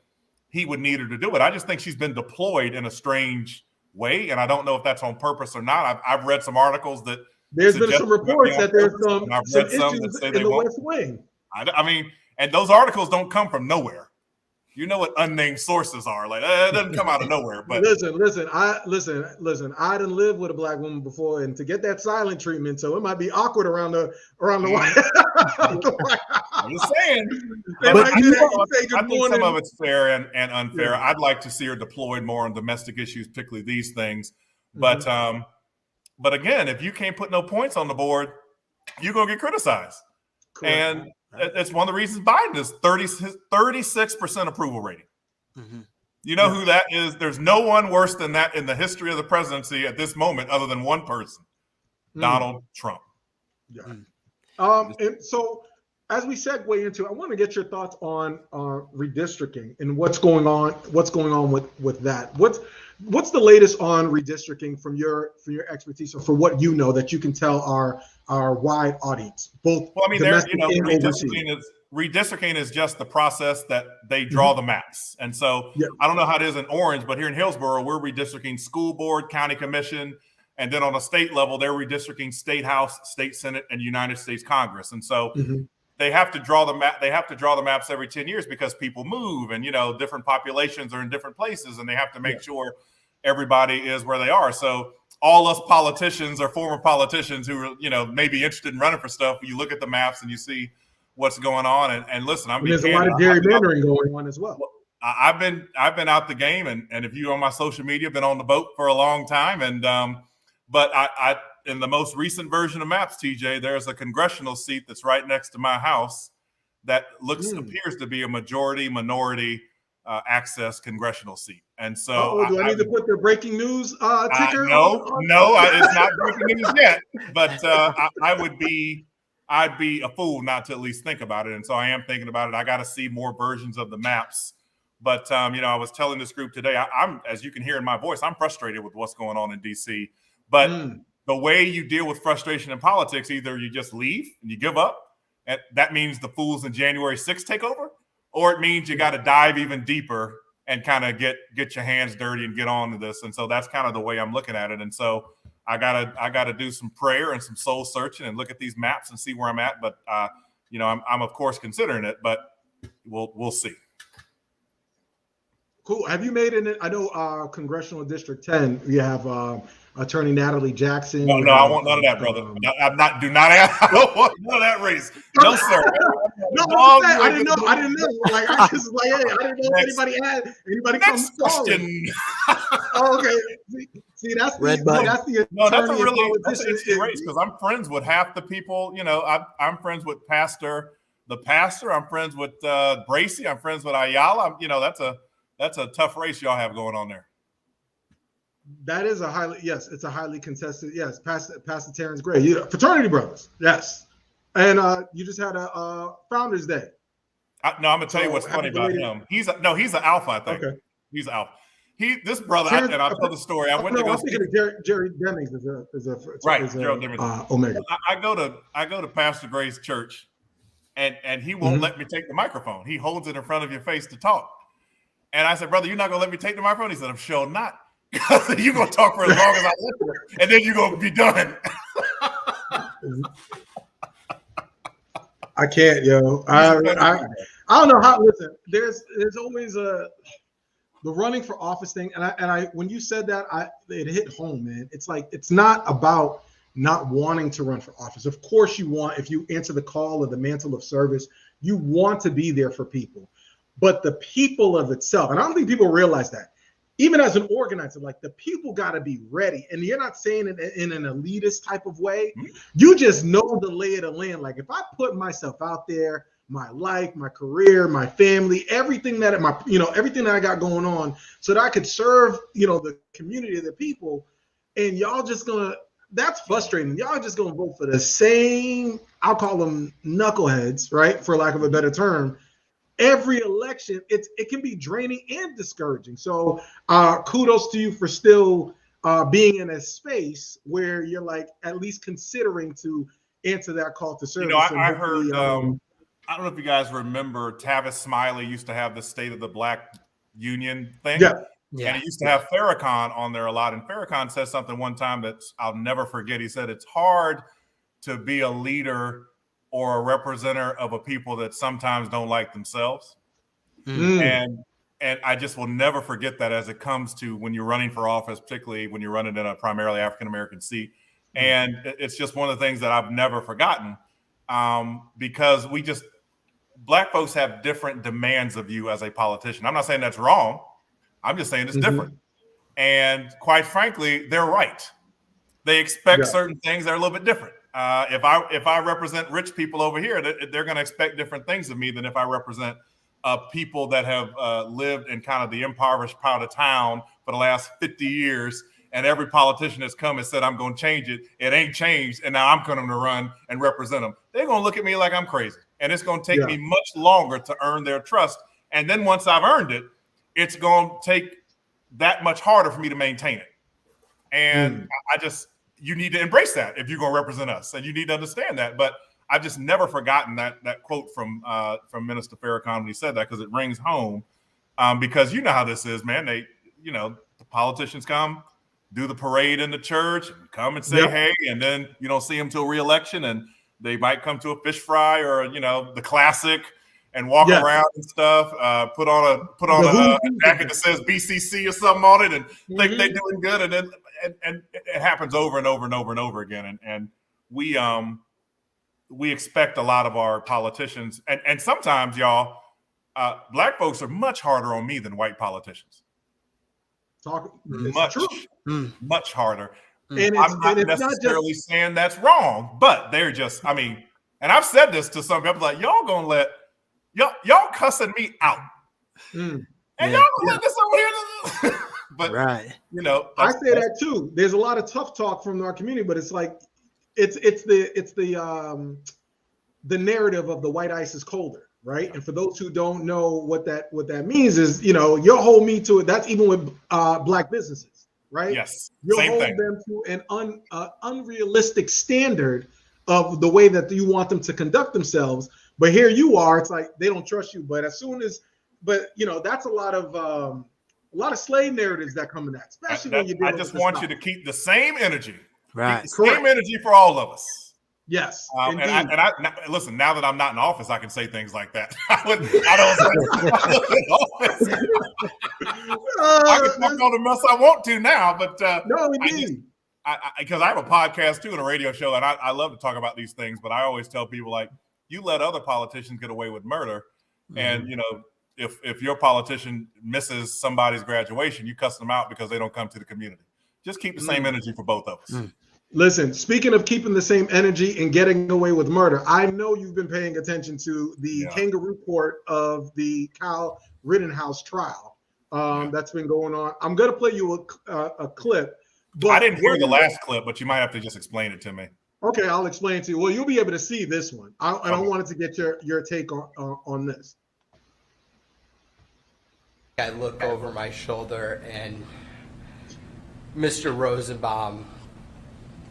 he would need her to do it. I just think she's been deployed in a strange way, and I don't know if that's on purpose or not. I've read some articles that there's been some reports that there's some issues in the West Wing. I mean, and those articles don't come from nowhere. You know what unnamed sources are. Like, it doesn't come out of nowhere. But listen. I done lived with a Black woman before, and to get that silent treatment, so it might be awkward around the White House. I'm just saying. I think some of it's fair and unfair. Yeah. I'd like to see her deployed more on domestic issues, particularly these things. But again, if you can't put no points on the board, you're gonna get criticized. Correct. And it's one of the reasons Biden is 36% approval rating. Mm-hmm. You know who that is? There's no one worse than that in the history of the presidency at this moment, other than one person, Donald Trump. Yeah. And so, as we segue into, I want to get your thoughts on redistricting and what's going on with that. What's the latest on redistricting from your expertise, or for what you know that you can tell our wide audience, both domestic and overseas? Redistricting is just the process that they draw the maps. And so I don't know how it is in Orange, but here in Hillsborough, we're redistricting school board, county commission, and then on a state level, they're redistricting state house, state senate, and United States Congress. And so they have to draw the map. They have to draw the maps every 10 years because people move, and different populations are in different places, and they have to make sure everybody is where they are. So all us politicians or former politicians who are, maybe interested in running for stuff, you look at the maps and you see what's going on. And listen, there's a lot of gerrymandering going on as well. I've been out the game, and if you on my social media, been on the boat for a long time. And but I in the most recent version of maps, TJ, there's a congressional seat that's right next to my house that appears to be a majority minority access congressional seat. And so do I need to put the breaking news ticker? No, it's not breaking news yet. But I'd be a fool not to at least think about it. And so I am thinking about it. I got to see more versions of the maps. But I was telling this group today, I'm, as you can hear in my voice, I'm frustrated with what's going on in DC. But the way you deal with frustration in politics, either you just leave and you give up, and that means the fools in January 6th take over, or it means you got to dive even deeper and kind of get your hands dirty and get on to this. And so that's kind of the way I'm looking at it. And so I gotta do some prayer and some soul searching and look at these maps and see where I'm at. But I'm of course considering it, but we'll see. Cool. Have you made it? I know Congressional District 10. You have Attorney Natalie Jackson. No, I want none of that, brother. I don't want none of that race. No, sir. I didn't know. Like, I just hey, I didn't know if anybody comes question. Okay. See, that's a really race, because I'm friends with half the people. I'm friends with the pastor. I'm friends with Bracy. I'm friends with Ayala. That's a tough race y'all have going on there. That is it's a highly contested. Yes, Pastor Terrence Gray, fraternity brothers. Yes, and you just had a Founders Day. I'm gonna tell you what's funny about him. He's an alpha, I think. Okay. He's an alpha. This brother, and I'll tell the story. I went to go see Jerry Demings is Gerald Demings. Omega. I go to Pastor Gray's church, and he won't let me take the microphone. He holds it in front of your face to talk. And I said, brother, you're not gonna let me take the microphone? He said, I'm sure not. You're gonna talk for as long as I listen, and then you're gonna be done. I can't, yo. I don't know how. Listen, there's always the running for office thing, and I when you said that, it hit home, man. It's like it's not about not wanting to run for office. Of course, you want, if you answer the call or the mantle of service, you want to be there for people, but the people of itself, and I don't think people realize that. Even as an organizer, like the people got to be ready. And you're not saying it in an elitist type of way. You just know the lay of the land. Like if I put myself out there, my life, my career, my family, everything that everything that I got going on, so that I could serve, the community of the people, and y'all just that's frustrating. Y'all just gonna vote for the same, I'll call them knuckleheads, right? For lack of a better term. Every election, it can be draining and discouraging. So kudos to you for still being in a space where you're like at least considering to answer that call to service. I heard, I don't know if you guys remember, Tavis Smiley used to have the State of the Black Union thing. Yeah. And he used to have Farrakhan on there a lot. And Farrakhan said something one time that I'll never forget. He said, it's hard to be a leader or a representative of a people that sometimes don't like themselves. And I just will never forget that as it comes to when you're running for office, particularly when you're running in a primarily African-American seat. And it's just one of the things that I've never forgotten, because Black folks have different demands of you as a politician. I'm not saying that's wrong. I'm just saying it's different. And quite frankly, they're right. They expect certain things that are a little bit different. If I represent rich people over here, they're going to expect different things of me than if I represent people that have lived in kind of the impoverished part of town for the last 50 years. And every politician has come and said, I'm going to change it. It ain't changed. And now I'm coming to run and represent them. They're going to look at me like I'm crazy. And it's going to take me much longer to earn their trust. And then once I've earned it, it's going to take that much harder for me to maintain it. And you need to embrace that if you're going to represent us, and you need to understand that. But I've just never forgotten that quote from Minister Farrakhan when he said that, because it rings home. Because you know how this is, man. The politicians come, do the parade in the church, come and say hey, and then you don't see them till re-election, and they might come to a fish fry or the classic and walk around and stuff. Put on a jacket that says BCC or something on it, and think they're doing good, and then. And it happens over and over and over and over again. And we expect a lot of our politicians. And sometimes, y'all, Black folks are much harder on me than white politicians. Much harder. And I'm not necessarily saying that's wrong, but they're just, and I've said this to some people, like, y'all gonna let, y'all cussing me out. And y'all gonna let this over here. But I say that too. There's a lot of tough talk from our community, but it's like it's the narrative of the white ice is colder, right? And for those who don't know what that means is, you'll hold me to it. That's even with Black businesses, right? Yes, you'll hold them to an unrealistic standard of the way that you want them to conduct themselves. But here you are, it's like they don't trust you. But that's a lot of slave narratives that come in that, especially when you're. I just want you to keep the same energy, right? Same energy for all of us. Yes. And I listen. Now that I'm not in office, I can say things like that. I don't. I can talk all the mess I want to now, but no, indeed. Because I have a podcast too and a radio show, and I love to talk about these things. But I always tell people, like, you let other politicians get away with murder, and If your politician misses somebody's graduation, you cuss them out because they don't come to the community. Just keep the same energy for both of us. Listen, speaking of keeping the same energy and getting away with murder, I know you've been paying attention to the kangaroo court of the Kyle Rittenhouse trial that's been going on. I'm going to play you a clip. But I didn't hear the last clip, but you might have to just explain it to me. Okay, I'll explain it to you. Well, you'll be able to see this one. I wanted to get your take on this. I look over my shoulder and Mr. Rosenbaum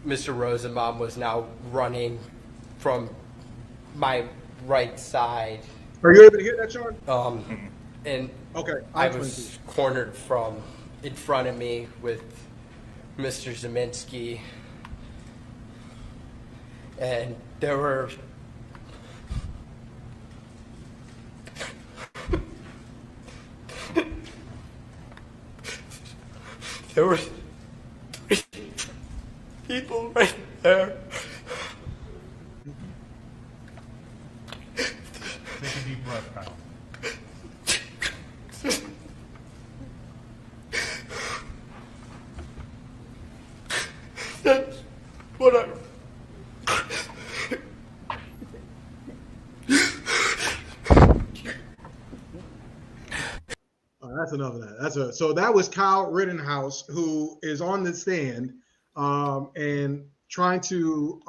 was now running from my right side. Are you able to hear that, Sean? And okay, I was cornered from in front of me with Mr. Zeminski, and there were There were 3 people right there. Take a deep breath, Kyle. That's what I. That's enough of that. So that was Kyle Rittenhouse, who is on the stand and trying to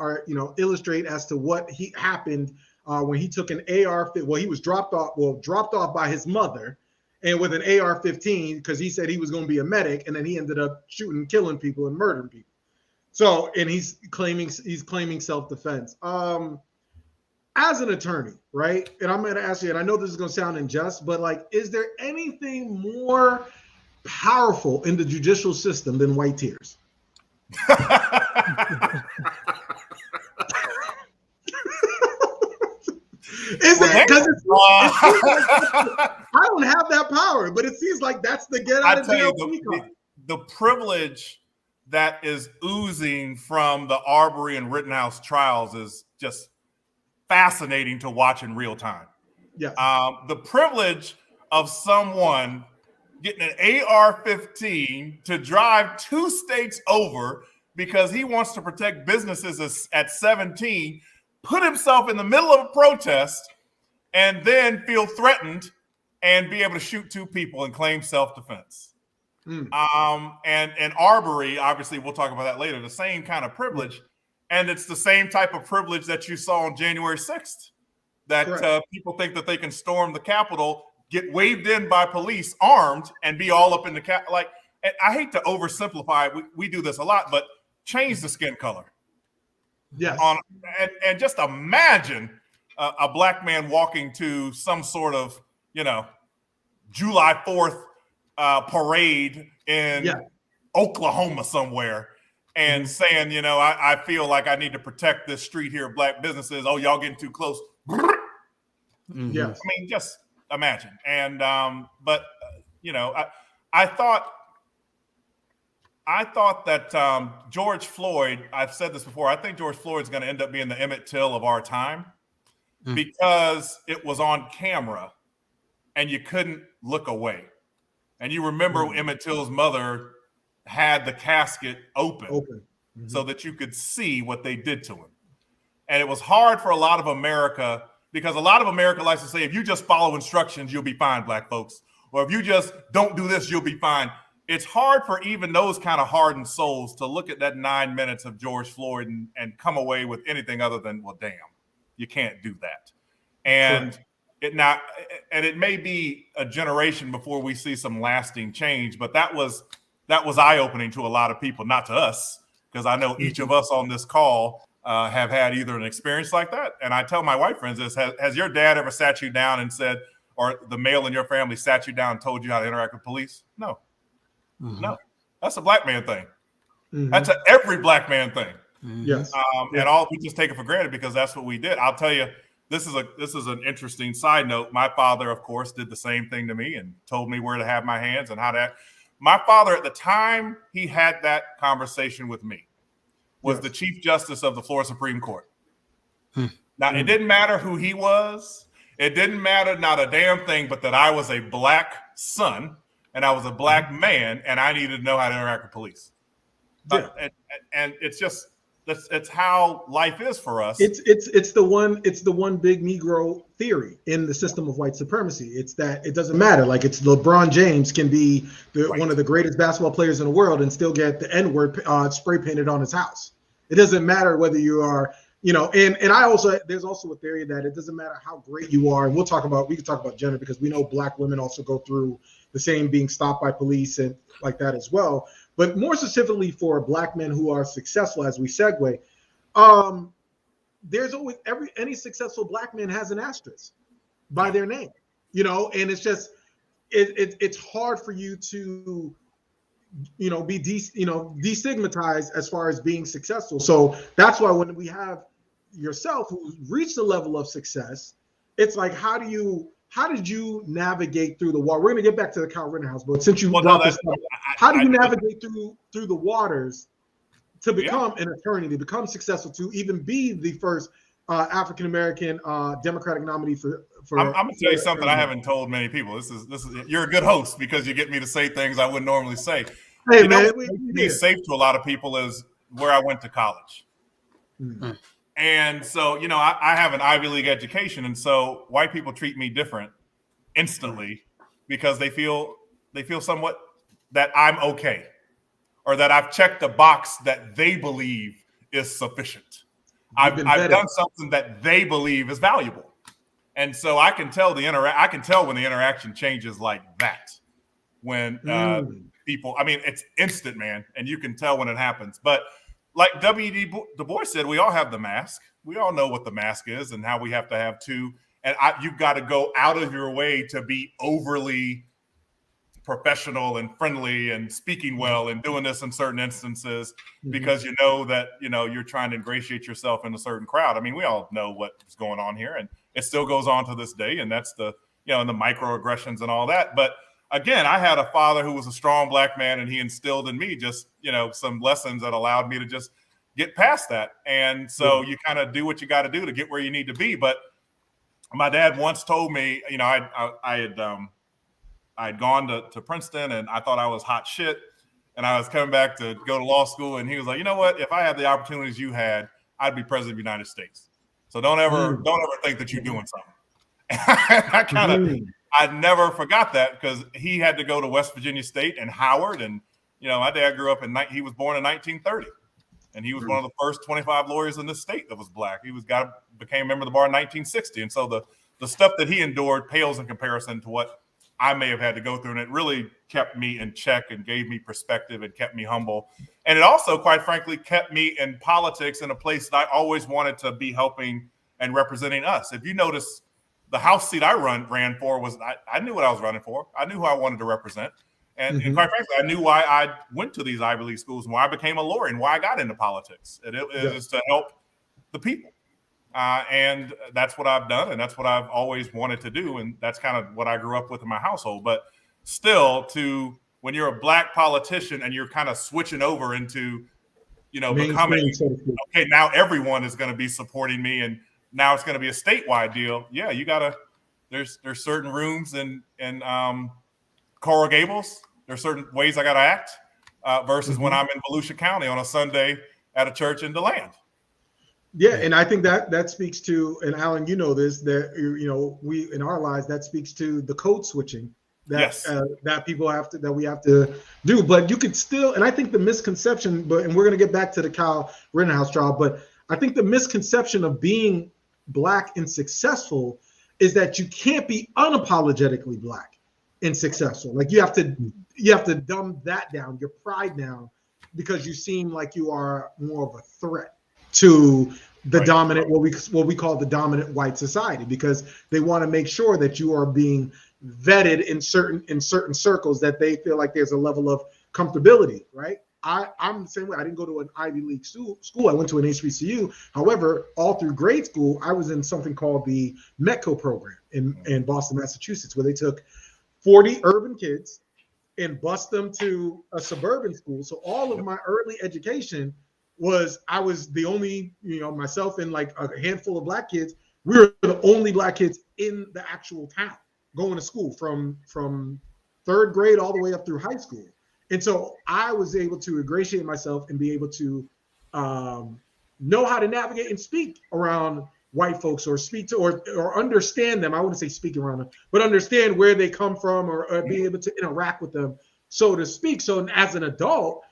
illustrate as to what happened when he took an AR. Well, he was dropped off by his mother, and with an AR-15 because he said he was going to be a medic, and then he ended up shooting, killing people, and murdering people. So, and he's claiming self-defense. As an attorney, right? And I'm going to ask you, and I know this is going to sound unjust, but like, is there anything more powerful in the judicial system than white tears? Is it? Because I don't have that power, but it seems like that's the get out of jail free card. The privilege that is oozing from the Arbery and Rittenhouse trials is just fascinating to watch in real time. Yeah. The privilege of someone getting an AR-15 to drive 2 states over because he wants to protect businesses at 17, put himself in the middle of a protest, and then feel threatened and be able to shoot 2 people and claim self-defense. And Arbery, obviously, we'll talk about that later, the same kind of privilege. And it's the same type of privilege that you saw on January 6th, that people think that they can storm the Capitol, get waved in by police armed, and be all up in the Capitol. Like, and I hate to oversimplify it. We do this a lot, but change the skin color. Yes. And just imagine a black man walking to some sort of, July 4th parade in Oklahoma somewhere. And saying, I feel like I need to protect this street here of black businesses. Oh, y'all getting too close. Yes. I mean, just imagine. And I thought that George Floyd, I've said this before, I think George Floyd's going to end up being the Emmett Till of our time because it was on camera and you couldn't look away. And you remember Emmett Till's mother had the casket open. So that you could see what they did to him. And it was hard for a lot of America because a lot of America likes to say, if you just follow instructions, you'll be fine, black folks. Or if you just don't do this, you'll be fine. It's hard for even those kind of hardened souls to look at that 9 minutes of George Floyd and come away with anything other than, well, damn, you can't do that. And it may be a generation before we see some lasting change, but that was eye-opening to a lot of people, not to us, because I know each of us on this call have had either an experience like that. And I tell my white friends this, has your dad ever sat you down and said, or the male in your family sat you down and told you how to interact with police? No. No. That's a black man thing. That's every black man thing. Yes. And we just take it for granted because that's what we did. I'll tell you, this is an interesting side note. My father, of course, did the same thing to me and told me where to have my hands and how to act. My father, at the time he had that conversation with me, was the Chief Justice of the Florida Supreme Court. Now, it didn't matter who he was. It didn't matter not a damn thing, but that I was a black son and I was a black man and I needed to know how to interact with police. And it's just, it's how life is for us. It's the one big Negro theory in the system of white supremacy. It's that it doesn't matter. Like, it's LeBron James can be one of the greatest basketball players in the world and still get the N-word spray painted on his house. It doesn't matter whether you are, and there's also a theory that it doesn't matter how great you are. And we can talk about gender because we know black women also go through the same, being stopped by police and like that as well. But more specifically for black men who are successful, as we segue, there's always any successful black man has an asterisk by their name, and it's just it's hard for you to be destigmatized as far as being successful. So that's why when we have yourself who's reached a level of success, it's like, how do you how did you navigate through the water? We're going to get back to the Kyle Rittenhouse, but since you Well, brought no, this up, how did you navigate through the waters to become an attorney, to become successful, to even be the first African American Democratic nominee for? I'm gonna tell you something I haven't told many people. This is you're a good host because you get me to say things I wouldn't normally say. Hey, you man, know what makes me safe to a lot of people is where I went to college. Mm-hmm. And so, you know, I have an Ivy League education, and so white people treat me different instantly because they feel somewhat that I'm okay, or that I've checked the box that they believe is sufficient. I've done something that they believe is valuable. And so I can tell I can tell when the interaction changes like that. When people, I mean, it's instant, man, and you can tell when it happens. But like W.D. Du Bois said, we all have the mask. We all know what the mask is and how we have to have two. And you've got to go out of your way to be overly professional and friendly and speaking well and doing this in certain instances because you know that, you know, you're trying to ingratiate yourself in a certain crowd. I mean, we all know what's going on here, and it still goes on to this day. And that's the, you know, and the microaggressions and all that. But again, I had a father who was a strong black man, and he instilled in me just, you know, some lessons that allowed me to just get past that. And so you kind of do what you got to do to get where you need to be. But my dad once told me, you know, I'd gone to Princeton, and I thought I was hot shit, and I was coming back to go to law school, and he was like, you know what, if I had the opportunities you had, I'd be president of the United States. So don't ever think that you're doing something. I never forgot that because he had to go to West Virginia State and Howard. And, you know, my dad grew up he was born in 1930, and he was one of the first 25 lawyers in this state that was black. He became a member of the bar in 1960. And so the stuff that he endured pales in comparison to what I may have had to go through. And it really kept me in check and gave me perspective and kept me humble. And it also, quite frankly, kept me in politics in a place that I always wanted to be helping and representing us. If you notice, the House seat I ran for was, I knew what I was running for. I knew who I wanted to represent. And quite frankly, I knew why I went to these Ivy League schools and why I became a lawyer and why I got into politics. It is to help the people. And that's what I've done. And that's what I've always wanted to do. And that's kind of what I grew up with in my household. But still, when you're a black politician and you're kind of switching over into, you know, becoming, okay, now everyone is going to be supporting me, and now it's going to be a statewide deal. Yeah, you gotta. There's certain rooms in Coral Gables. There's certain ways I gotta act versus when I'm in Volusia County on a Sunday at a church in DeLand. Yeah, and I think that speaks to, and Alan, you know this, that, you know, we in our lives, that speaks to the code switching that people have to, that we have to do. But you could still, and I think the misconception, and we're going to get back to the Kyle Rittenhouse trial, but I think the misconception of being black and successful is that you can't be unapologetically black and successful. Like you have to dumb that down, your pride down, because you seem like you are more of a threat to the dominant, what we call the dominant white society, because they want to make sure that you are being vetted in certain circles that they feel like there's a level of comfortability, right? I'm the same way. I didn't go to an Ivy League school. I went to an HBCU. However, all through grade school, I was in something called the METCO program in Boston, Massachusetts, where they took 40 urban kids and bused them to a suburban school. So all of my early education I was the only, you know, myself and like a handful of black kids. We were the only black kids in the actual town going to school from third grade all the way up through high school. And so I was able to ingratiate myself and be able to know how to navigate and speak around white folks, or speak to, or understand them. I wouldn't say speak around them, but understand where they come from, or be able to interact with them, so to speak. So as an adult,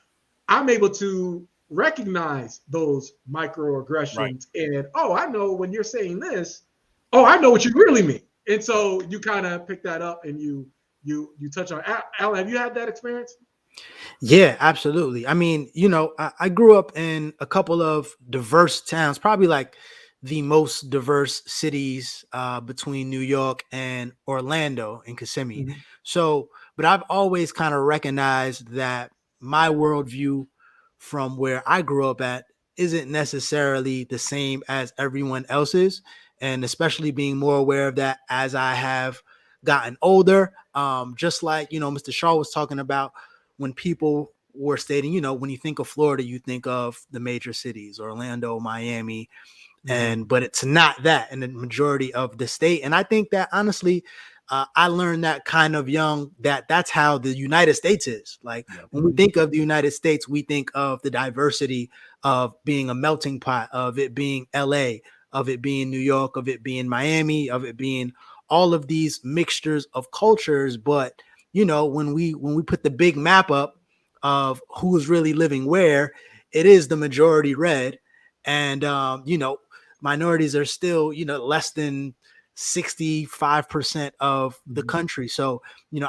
I'm able to recognize those microaggressions and, I know when you're saying this, I know what you really mean. And so you kind of pick that up and you touch on. Alan, have you had that experience? Yeah, absolutely. I mean, you know, I grew up in a couple of diverse towns, probably like the most diverse cities between New York and Orlando and Kissimmee. Mm-hmm. So, but I've always kind of recognized that my worldview from where I grew up at isn't necessarily the same as everyone else's. And especially being more aware of that as I have gotten older. Just like, Mr. Shaw was talking about, when people were stating, when you think of Florida, you think of the major cities, Orlando, Miami, but it's not that in the majority of the state. And I think that honestly, I learned that kind of young, that's how the United States is. Like when we think of the United States, we think of the diversity of being a melting pot, of it being LA, of it being New York, of it being Miami, of it being all of these mixtures of cultures. But, when we put the big map up of who's really living where, it is the majority red. And, minorities are still, less than 65% of the country. So,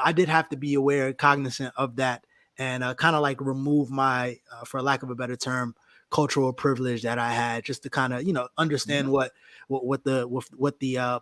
I did have to be aware and cognizant of that, and kind of like remove my, for lack of a better term, cultural privilege that I had, just to kind of, understand what the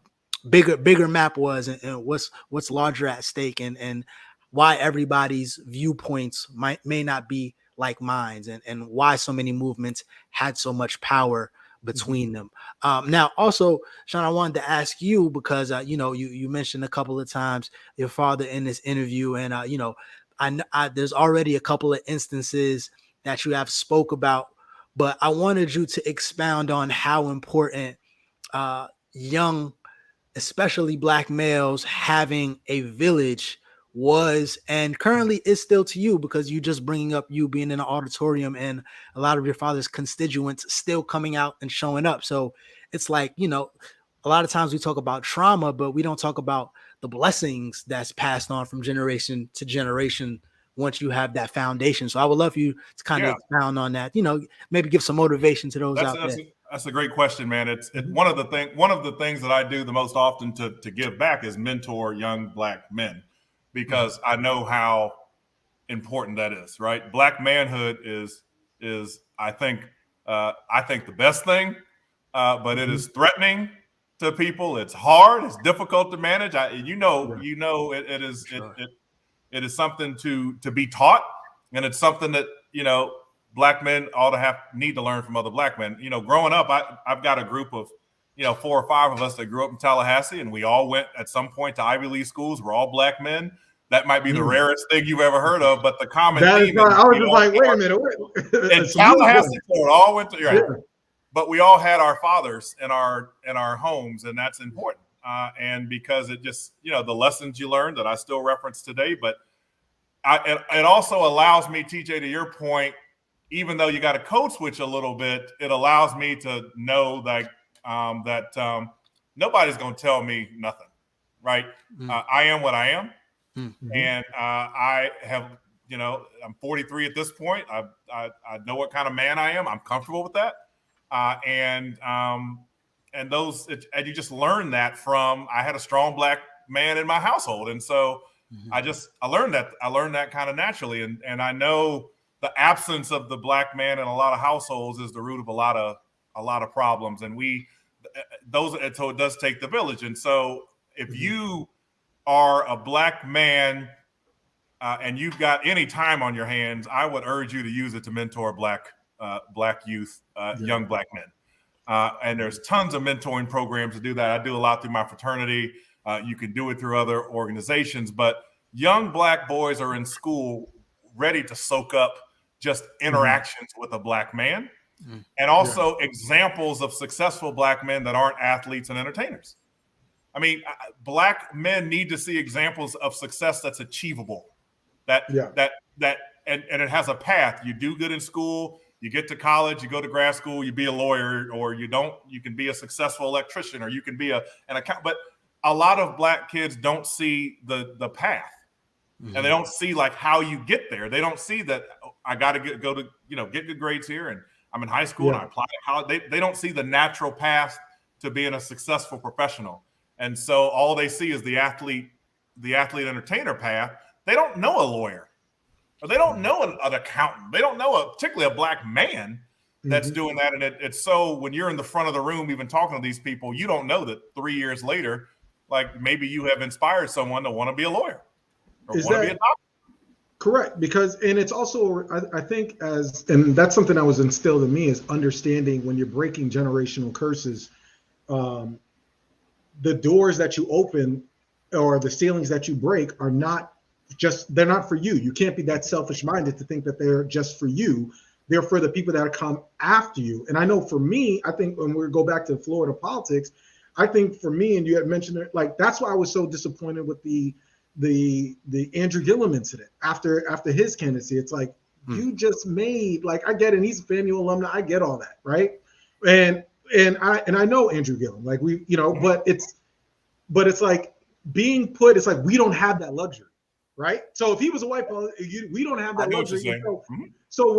bigger map was, and what's larger at stake, and why everybody's viewpoints may not be like mine, and why so many movements had so much power between them. Now, also, Sean, I wanted to ask you, because you mentioned a couple of times your father in this interview, and I there's already a couple of instances that you have spoke about, but I wanted you to expound on how important young, especially Black males, having a village was and currently is still to you, because you just bringing up you being in an auditorium and a lot of your father's constituents still coming out and showing up. So it's like, a lot of times we talk about trauma, but we don't talk about the blessings that's passed on from generation to generation once you have that foundation. So I would love you to kind of expound on that, maybe give some motivation to those out there. That's a great question, man. It's one of the things that I do the most often to give back is mentor young Black men, because I know how important that is, right? Black manhood is I think the best thing, but it is threatening to people. It's hard. It's difficult to manage. It is something to be taught, and it's something that Black men need to learn from other Black men. Growing up, I've got a group of 4 or 5 of us that grew up in Tallahassee, and we all went at some point to Ivy League schools. We're all Black men. That might be the rarest thing you've ever heard of, but the common theme. I was just like, wait a minute. In Tallahassee, Florida, all went to. Right. But we all had our fathers in our homes, and that's important. And because it just, the lessons you learned that I still reference today, but it also allows me, TJ, to your point, even though you got to code switch a little bit, it allows me to know that nobody's going to tell me nothing, right? I am what I am. And I have, I'm 43 at this point. I know what kind of man I am. I'm comfortable with that. And you just learn that from, I had a strong Black man in my household. And so I learned that. I learned that kind of naturally. And I know the absence of the Black man in a lot of households is the root of a lot of problems. And so it does take the village. And so if you are a Black man and you've got any time on your hands, I would urge you to use it to mentor Black youth, young Black men. And there's tons of mentoring programs to do that. I do a lot through my fraternity. You can do it through other organizations, but young Black boys are in school ready to soak up just interactions with a Black man, and also examples of successful Black men that aren't athletes and entertainers. I mean, Black men need to see examples of success that's achievable, and it has a path. You do good in school, you get to college, you go to grad school, you be a lawyer, or you can be a successful electrician, or you can be an accountant. But a lot of Black kids don't see the path, and they don't see like how you get there. They don't see that I got to get good grades here, and I'm in high school and I apply to college. They don't see the natural path to being a successful professional. And so all they see is the athlete entertainer path. They don't know a lawyer, or they don't know an accountant. They don't know particularly a Black man that's doing that. And it's so when you're in the front of the room, even talking to these people, you don't know that 3 years later, like maybe you have inspired someone to want to be a lawyer or want to be a doctor. Correct. And it's also, I think and that's something that was instilled in me, is understanding when you're breaking generational curses, the doors that you open or the ceilings that you break are not they're not for you. You can't be that selfish minded to think that they're just for you. They're for the people that come after you. And I know for me, I think when we go back to Florida politics, I think for me, and you had mentioned it, like that's why I was so disappointed with the Andrew Gillum incident after his candidacy. It's like you just made, like, I get it, and he's a FAMU alumni, I get all that, right? And I know Andrew Gillum, like we, but it's like being put, it's like we don't have that luxury, right? So if he was a white politician, we don't have that luxury. So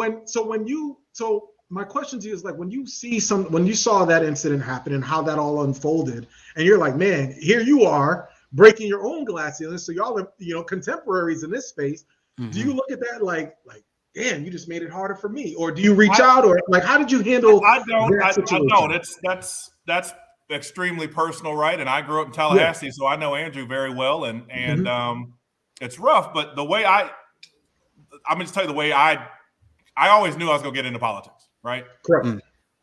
my question to you is, like, when you saw that incident happen and how that all unfolded, and you're like, man, here you are breaking your own glass ceiling. So y'all are, contemporaries in this space. Do you look at that like, damn, you just made it harder for me? Or do you reach out, or like, how did you handle that situation? I don't. That's extremely personal, right? And I grew up in Tallahassee, so I know Andrew very well, and it's rough. But the way I'm gonna just tell you the way I always knew I was gonna get into politics, right? Correct.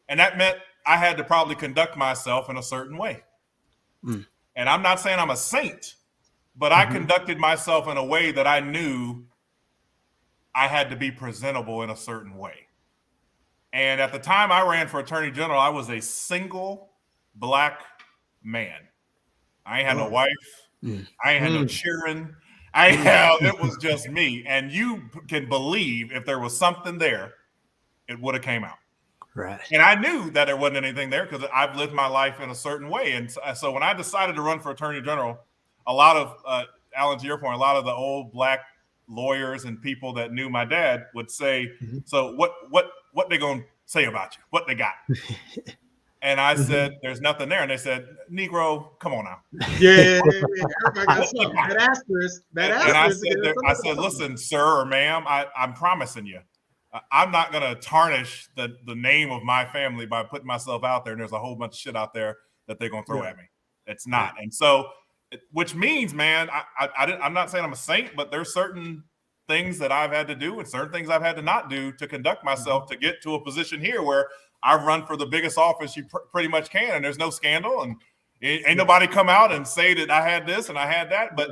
And that meant I had to probably conduct myself in a certain way. And I'm not saying I'm a saint, but I conducted myself in a way that I knew I had to be presentable in a certain way. And at the time I ran for Attorney General, I was a single Black man. I ain't had no wife. I ain't had no children. It was just me. And you can believe if there was something there, it would have came out. Right. And I knew that there wasn't anything there because I've lived my life in a certain way. And so when I decided to run for Attorney General, a lot of, Alan, to your point, a lot of the old Black lawyers and people that knew my dad would say, so what they going to say about you? What they got? And I said, there's nothing there. And they said, Negro, come on now. Yeah. Everybody got something. That asterisk. And I said, listen, sir or ma'am, I'm promising you, I'm not going to tarnish the name of my family by putting myself out there. And there's a whole bunch of shit out there that they're going to throw at me. It's not. And so, which means, man, I'm not saying I'm a saint, but there's certain things that I've had to do and certain things I've had to not do to conduct myself to get to a position here where I've run for the biggest office you pretty much can, and there's no scandal, and ain't nobody come out and say that I had this and I had that. But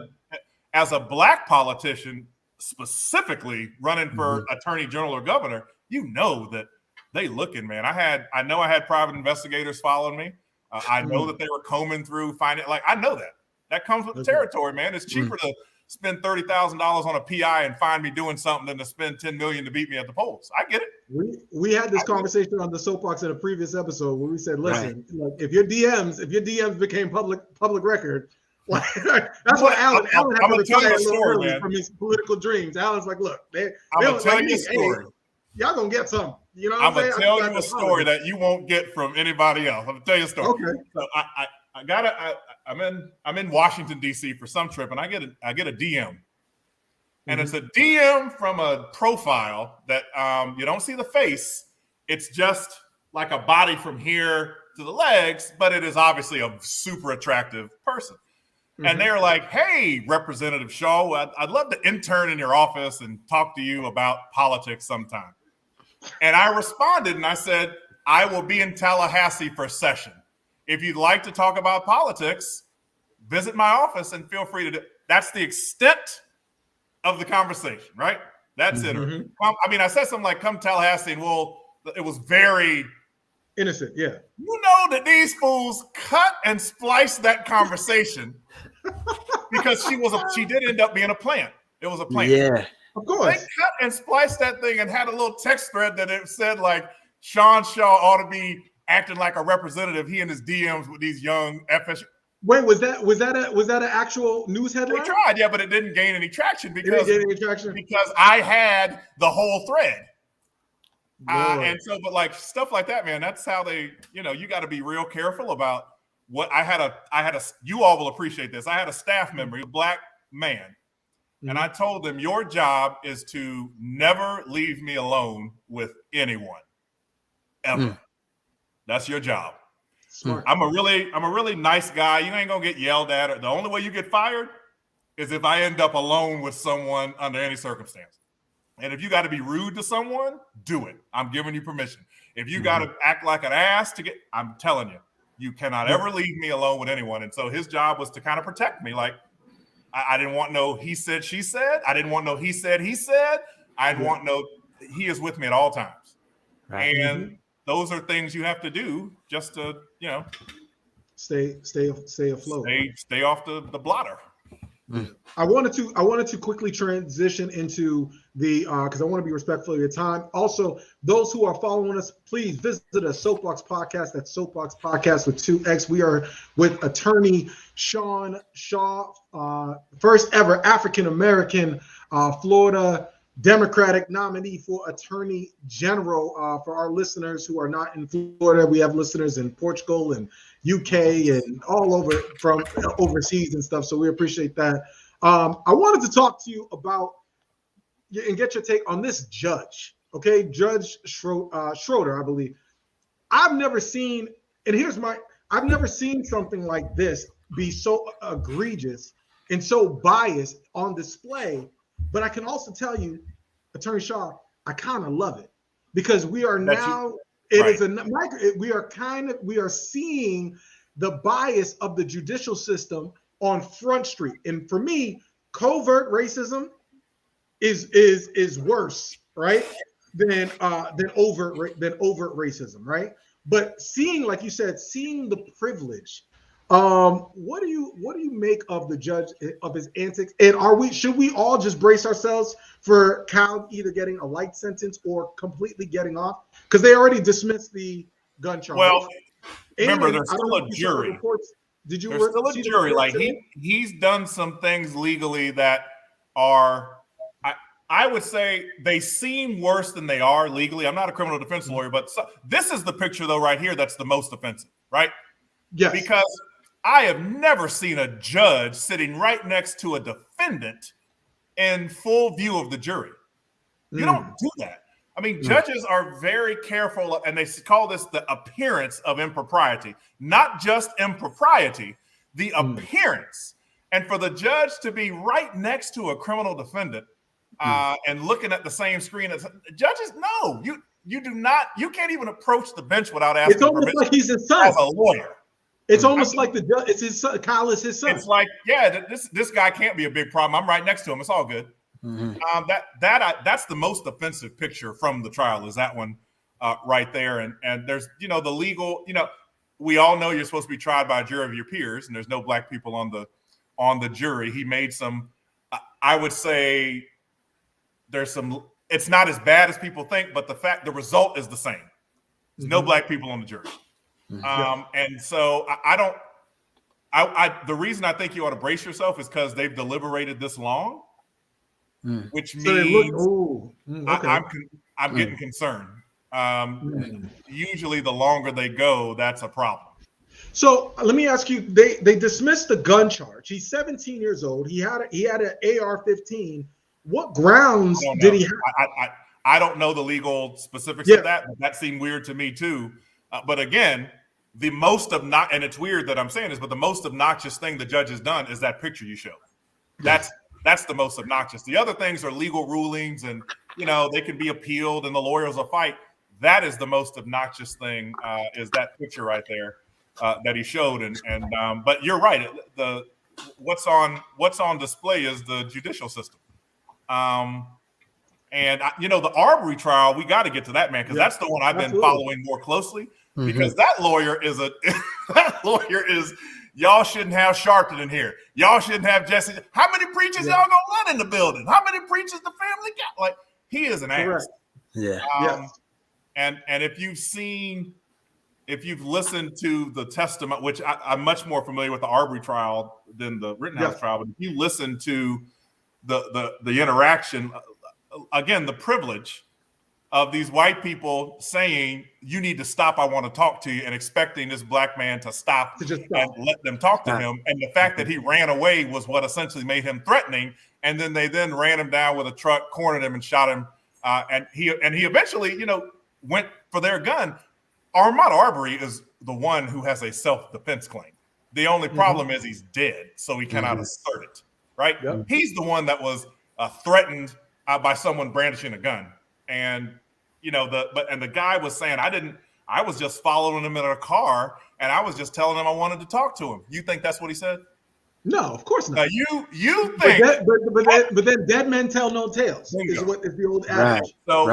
as a Black politician, specifically running for Attorney General or governor, you know that they looking, man. I know I had private investigators following me. I know that they were combing through, finding, like, I know that comes with the territory, man. It's cheaper to spend $30,000 on a PI and find me doing something than to spend $10 million to beat me at the polls. I get it. We had this conversation on the Soapbox in a previous episode where we said, listen, like, if your DMs became public record, like, that's what Alan had to retire a little early from his political dreams. Alan's like, look, I'm gonna tell you a story. Y'all gonna get something. You know, I'm gonna tell you a story that you won't get from anybody else. I'm gonna tell you a story. Okay. So I'm in Washington D.C. for some trip, and I get a DM, and it's a DM from a profile that you don't see the face. It's just like a body from here to the legs, but it is obviously a super attractive person. And they're like, "Hey, Representative Shaw, I'd love to intern in your office and talk to you about politics sometime." And I responded and I said, "I will be in Tallahassee for session. If you'd like to talk about politics, visit my office and feel free to do." That's the extent of the conversation, right? That's it. I mean, I said something like, "Come Tallahassee," and it was very innocent. Yeah. You know that these fools cut and spliced that conversation because she did end up being a plant. It was a plant. Yeah. Of course. They cut and spliced that thing and had a little text thread that it said, like, Sean Shaw ought to be acting like a representative. He and his DMs with these young FS. Wait, was that an actual news headline? They tried, yeah, but it didn't gain any traction because I had the whole thread. And so, but like stuff like that, man, that's how they, you got to be real careful about what I had a, you all will appreciate this. I had a staff member, a Black man. And I told them, your job is to never leave me alone with anyone, ever. That's your job. Smart. I'm a really nice guy. You ain't gonna get yelled at. Or the only way you get fired is if I end up alone with someone under any circumstance. And if you got to be rude to someone, do it. I'm giving you permission. If you got to act like an ass I'm telling you, you cannot ever leave me alone with anyone. And so his job was to kind of protect me, like, I didn't want no he said, she said. I didn't want no he said, he said. I didn't want no he is with me at all times. Right. And those are things you have to do just to, stay afloat. Stay off the blotter. I wanted to quickly transition into the because I want to be respectful of your time. Also, those who are following us, please visit us, Soapboxx Podcast. That's Soapboxx Podcast with 2X. We are with attorney Sean Shaw, first ever African American Florida Democratic nominee for Attorney General. For our listeners who are not in Florida, we have listeners in Portugal and UK and all over from overseas and stuff. So we appreciate that. I wanted to talk to you about and get your take on this judge. Okay, Judge Schroeder, I believe. I've never seen something like this be so egregious and so biased on display. But I can also tell you, Attorney Shaw, I kind of love it because we are now. We are seeing the bias of the judicial system on Front Street, and for me, covert racism is worse, right, than overt racism, right? But seeing, like you said, seeing the privilege. What do you make of the judge, of his antics? And should we all just brace ourselves for Kyle either getting a light sentence or completely getting off? Because they already dismissed the gun charge. Well, remember, there's still a jury. Did you? There's still a jury. Like he's done some things legally that are, I would say, they seem worse than they are legally. I'm not a criminal defense lawyer, but this is the picture though right here that's the most offensive, right? Yes. Because I have never seen a judge sitting right next to a defendant in full view of the jury. You don't do that. I mean, judges are very careful, and they call this the appearance of impropriety, not just impropriety, the appearance. And for the judge to be right next to a criminal defendant and looking at the same screen as judges, no, you do not. You can't even approach the bench without asking permission. It's almost like he's his son. As a lawyer. It's almost like it's his son. Kyle is his son. It's like, this guy can't be a big problem. I'm right next to him. It's all good. That's the most offensive picture from the trial is that one right there. And there's, the legal, we all know you're supposed to be tried by a jury of your peers, and there's no black people on the jury. He made some, I would say there's some, it's not as bad as people think, but the result is the same. There's no black people on the jury. And so the reason I think you ought to brace yourself is because they've deliberated this long, which means I'm getting concerned. Usually the longer they go, that's a problem. So let me ask you, they dismissed the gun charge. He's 17 years old. He had an AR-15. What grounds did he have? I don't know the legal specifics of that, but that seemed weird to me too. But again, the most obnoxious, and it's weird that I'm saying this, but the most obnoxious thing the judge has done is that picture you showed. That's the most obnoxious. The other things are legal rulings, and they can be appealed, and the lawyers will fight. That is the most obnoxious thing, is that picture right there that he showed. And but you're right. What's on display is the judicial system. And the Arbery trial, we got to get to that, man, because that's the one I've been following more closely. Because that lawyer is y'all shouldn't have Sharpton in here. Y'all shouldn't have Jesse. How many preachers y'all gonna let in the building? How many preachers the family got? Like, he is an ass. Yeah. And if you've listened to the testimony, which I'm much more familiar with the Arbery trial than the Rittenhouse trial, but if you listen to the interaction, again, the privilege of these white people saying, you need to stop, I want to talk to you, and expecting this black man to stop and let them talk to him. And the fact that he ran away was what essentially made him threatening. And then they ran him down with a truck, cornered him, and shot him. And he eventually, went for their gun. Ahmaud Arbery is the one who has a self-defense claim. The only problem is he's dead, so he cannot assert it, right? Yep. He's the one that was threatened by someone brandishing a gun. And the guy was saying, I was just following him in a car, and I was just telling him I wanted to talk to him. You think that's what he said? No, of course not. You think, but then dead men tell no tales is what is the old adage. So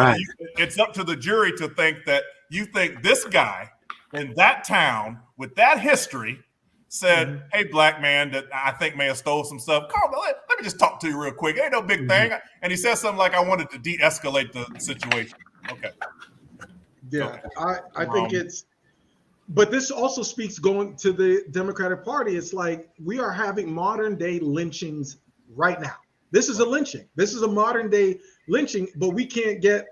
it's up to the jury to think that you think this guy in that town with that history said, "Hey, black man, that I think may have stole some stuff. Come on, let me just talk to you real quick. Ain't no big thing." And he says something like, "I wanted to de-escalate the situation." Okay. Yeah, okay. I think it's. But this also speaks going to the Democratic Party. It's like we are having modern day lynchings right now. This is a lynching. This is a modern day lynching, but we can't get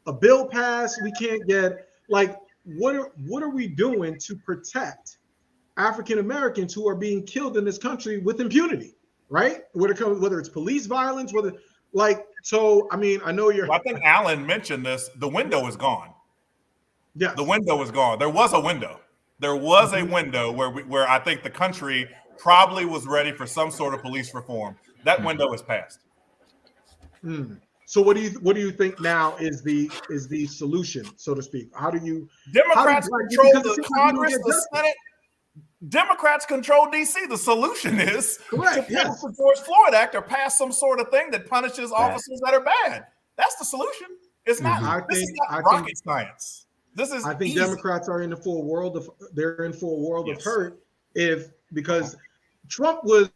a bill passed. We can't get like what are we doing to protect African Americans who are being killed in this country with impunity, right? Whether it's police violence, I mean, I know you're. Well, I think Alan mentioned this. The window is gone. Yeah, the window is gone. There was a window. There was a window where I think the country probably was ready for some sort of police reform. That window is passed. So what do you think now is the solution, so to speak? Democrats control the Congress, the Senate. Democrats control DC. The solution is to pass the George Floyd Act or pass some sort of thing that punishes officers that are bad. That's the solution. It's not. This is not rocket science. I think easy. Democrats are in the full world of of hurt because Trump was